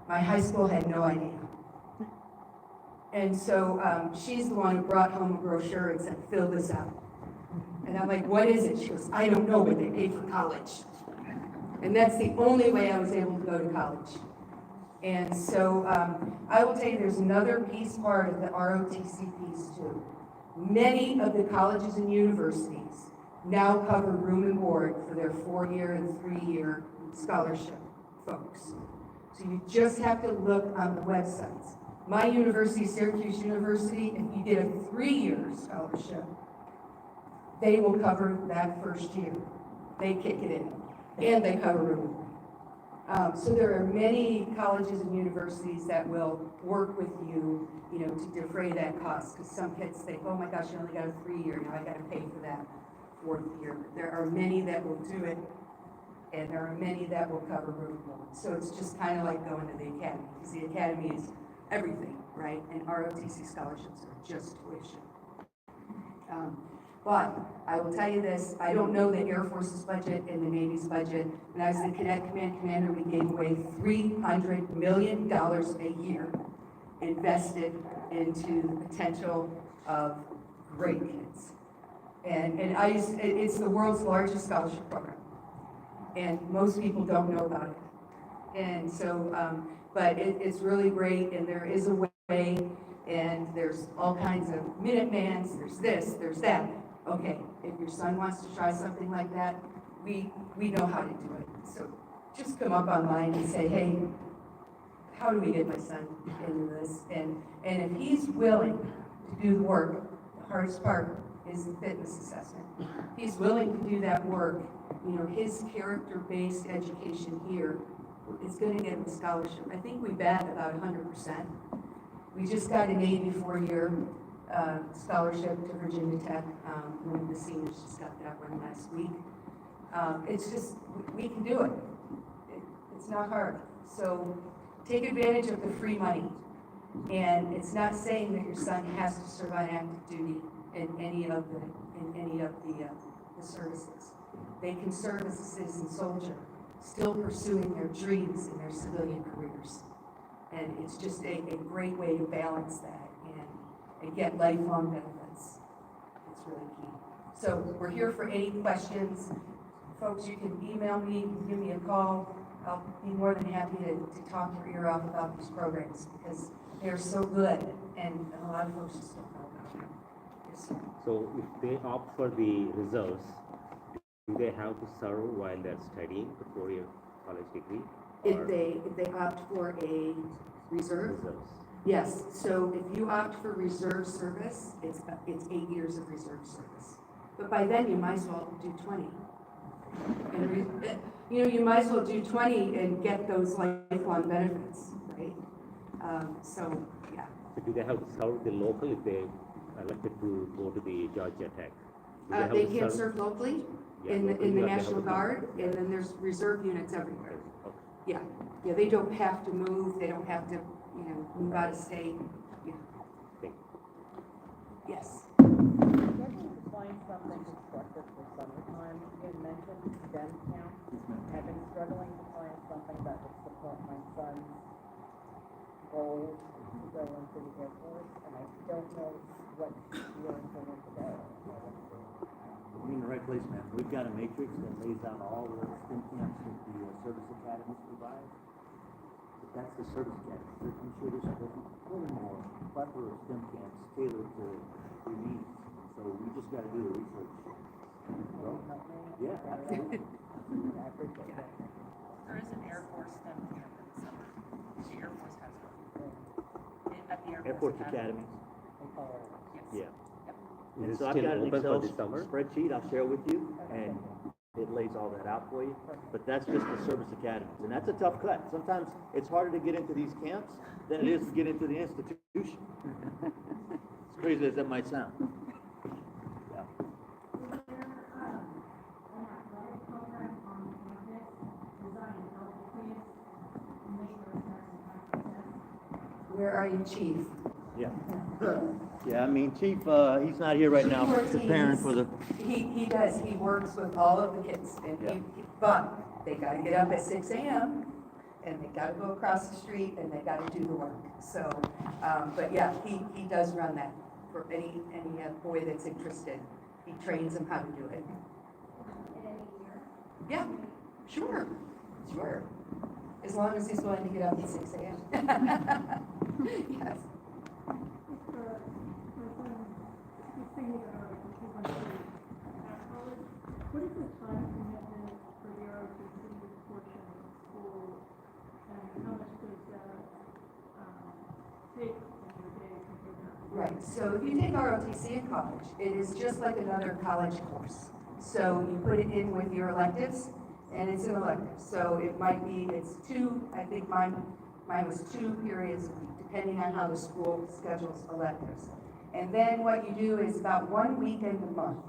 My high school had no idea. And so she's the one who brought home a brochure and said, fill this out. And I'm like, what is it? She goes, I don't know, but they paid for college. And that's the only way I was able to go to college. And so I will tell you, there's another part of the ROTC piece too. Many of the colleges and universities now cover room and board for their 4-year and 3-year scholarship folks. So you just have to look on the websites. My university, Syracuse University, if you get a 3-year scholarship, they will cover that first year. They kick it in, and they cover room and board. So there are many colleges and universities that will work with you, to defray that cost. Because some kids think, oh my gosh, you only got a 3-year, now I got to pay for that 4th year. There are many that will do it, and there are many that will cover room and board. So it's just kind of like going to the academy, because the academy is everything, right? And ROTC scholarships are just tuition. But I will tell you this, I don't know the Air Force's budget and the Navy's budget. When I was the Cadet Command Commander, we gave away $300 million a year invested into the potential of great kids. And it's the world's largest scholarship program. And most people don't know about it. And so, but it's really great, and there is a way, and there's all kinds of Minutemans, there's this, there's that. Okay, if your son wants to try something like that, we know how to do it. So just come up online and say, hey, how do we get my son into this? And if he's willing to do the work, the hardest part is the fitness assessment. If he's willing to do that work, his character-based education here is going to get him a scholarship. I think we bat about 100%. We just got an 84-year scholarship to Virginia Tech. One of the seniors just got that one last week. It's just, we can do it. It's not hard. So take advantage of the free money. And it's not saying that your son has to serve on active duty in any of the services. They can serve as a citizen soldier, still pursuing their dreams in their civilian careers. And it's just a great way to balance that and get lifelong benefits. It's really key. So we're here for any questions. Folks, you can email me, you can give me a call. I'll be more than happy to talk your ear off about these programs because they're so good and a lot of folks just don't know about them. Yes, sir. So if they opt for the reserves, do they have to serve while they're studying the 4-year college degree? If they opt for a reserve, Reserves. yes. So if you opt for reserve service, it's 8 years of reserve service. But by then you might as well do 20. And you might as well do 20 and get those lifelong benefits, right? So, yeah. So do they have to serve the local if they elected to go to the Georgia Tech? Do have They to can serve locally in the locally, or they have National to- Guard, and then there's reserve units everywhere. Okay. Yeah, they don't have to move, they don't have to, move out of state. Yeah. Thank Yes. Struggling to find something constructive for summertime. You had mentioned STEM camp. I've been struggling to find something that would support my son's goal to go into the Air Force, and I don't know what you're intending to do. You're in the right place, man. We've got a matrix that lays out all the STEM camps that the service academies provide. But that's the service academy. I'm sure there's plenty more plethora of STEM camps tailored to your needs. So we just got to do the research. Yeah, absolutely. I appreciate that. There is an Air Force STEM camp in the summer. The Air Force has one. At the Air Force Academy. In Colorado. Yes. Yeah. Is And it so I've still got an open for Excel the summer? spreadsheet I'll share with you, and it lays all that out for you. But that's just the service academies, and that's a tough cut. Sometimes it's harder to get into these camps than it is to get into the institution. As crazy as that might sound. Yeah. Where are you, Chief? Yeah. Yeah, I mean, Chief, he's not here right now preparing for the, He does, he works with all of the kids, and but they gotta get up at 6 a.m., and they gotta go across the street, and they gotta do the work. So, but yeah, he does run that for any boy that's interested. He trains them how to do it. Yeah, sure. As long as he's willing to get up at 6 a.m. Yes. What is the time commitment for the ROTC portion of school, and how much does that take in your day compared to? Right, so if you take ROTC in college, it is just like another college course. So you put it in with your electives, and it's an elective. So it might be, it's 2, I think mine was 2 periods a week, depending on how the school schedules electives. And then what you do is about 1 weekend a month,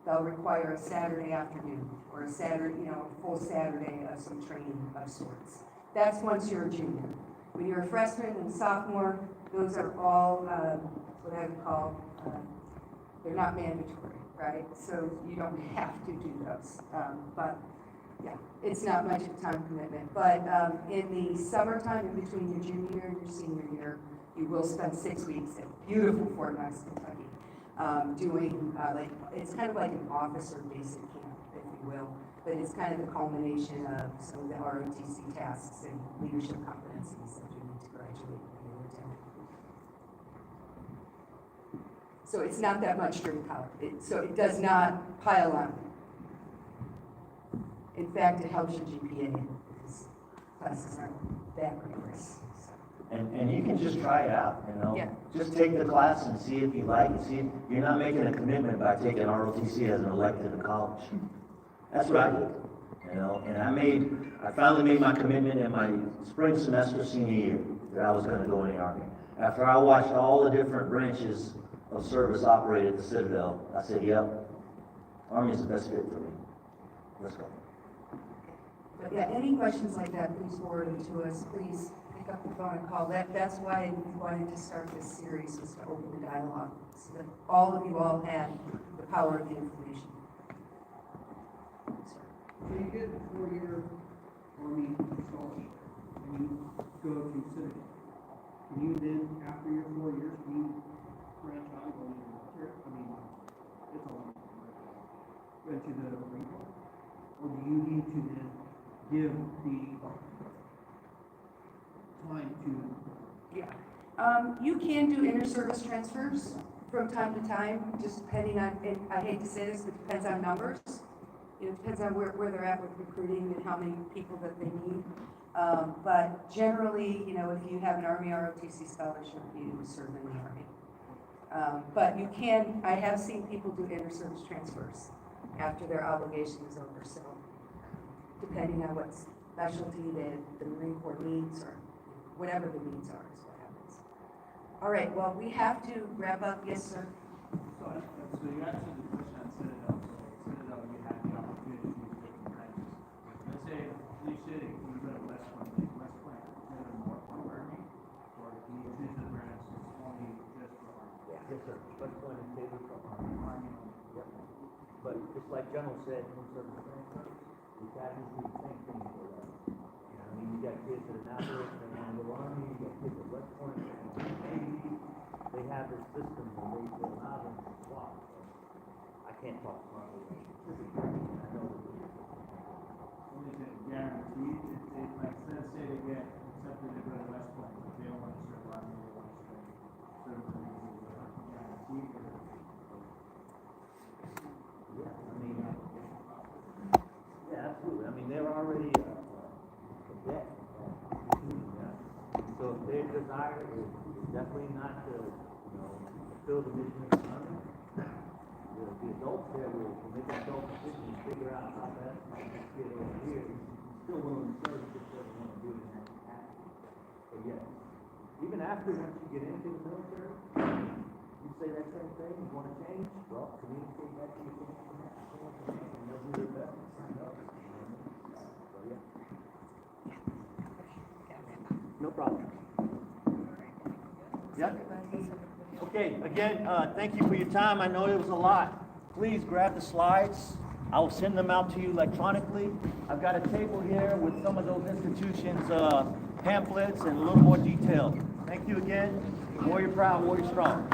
they'll require a Saturday afternoon, or a Saturday, a full Saturday of some training of sorts. That's once you're a junior. When you're a freshman and sophomore, those are all, what I would call, they're not mandatory, right? So you don't have to do those. But yeah, it's not much of a time commitment. But in the summertime, in between your junior year and your senior year, you will spend 6 weeks in beautiful Fort Knox, Kentucky, doing, it's kind of like an officer basic camp, if you will. But it's kind of the culmination of some of the ROTC tasks and leadership competencies that you need to graduate when you attend. So it's not that much during college. So it does not pile on. In fact, it helps your GPA because classes aren't that rigorous. and you can just try it out, Yeah. Just take the class and see if you like it, see if you're not making a commitment by taking ROTC as an elective in college. That's what I did, and I finally made my commitment in my spring semester senior year that I was gonna go in the Army. After I watched all the different branches of service operate at the Citadel, I said, yep, Army's the best fit for me. Let's go. But yeah, any questions like that, please forward them to us. Please pick up the phone and call. That's why we wanted to start this series, was to open the dialogue, so that all of you all had the power of the information. So you get a 4-year Army scholarship, and you go to Citadel. Can you then, after your 4 years, can you branch out and go into the military? I mean, it's a long time. into the Marine Corps? Or do you need to then give the time to? Yeah. You can do inter-service transfers from time to time, just depending on, and I hate to say this, but it depends on numbers. It depends on where they're at with recruiting and how many people that they need. But generally, you know, if you have an Army ROTC scholarship, you serve in the Army. But you can, I have seen people do inter-service transfers after their obligation is over, so depending on what specialty the Marine Corps needs or whatever the needs are is what happens. All right, well, we have to wrap up. Yes, sir? So you answered the question on Citadel. So Citadel, you had the opportunity to use different branches. Let's say Lee City, you go to West Point, West Point, you go to North Point Army, or can you choose the branch only just for Army? Yes, sir. West Point is tailored for Army. Yep. But just like General said, in service transfer, the academies do the same thing for that. You know, I mean, you got kids at Annapolis, they want to go Army, you got kids at West Point, they want to go Navy. They have this system where they allow them to swap. I can't talk about it. I know that. Only is it guaranteed, if like, let's say they get accepted to go to West Point, but they don't want to serve Army, they want to serve the Navy, guaranteed, or? Yeah, I mean, yeah, absolutely. I mean, they're already a debt. So if their desire is definitely not to, you know, fulfill the mission of the Army, the adults there will make an adult decision and figure out how best to get this kid over here. He's still willing to serve, he just doesn't want to do it in that capacity. So yes, even after once you get into the military, you say that same thing, you want to change, well, communicate that to your command, and they'll do their best to sign up. So yeah. No problem. Yeah. Okay, again, thank you for your time. I know it was a lot. Please grab the slides. I will send them out to you electronically. I've got a table here with some of those institutions' pamphlets and a little more detail. Thank you again. Warrior proud, warrior strong.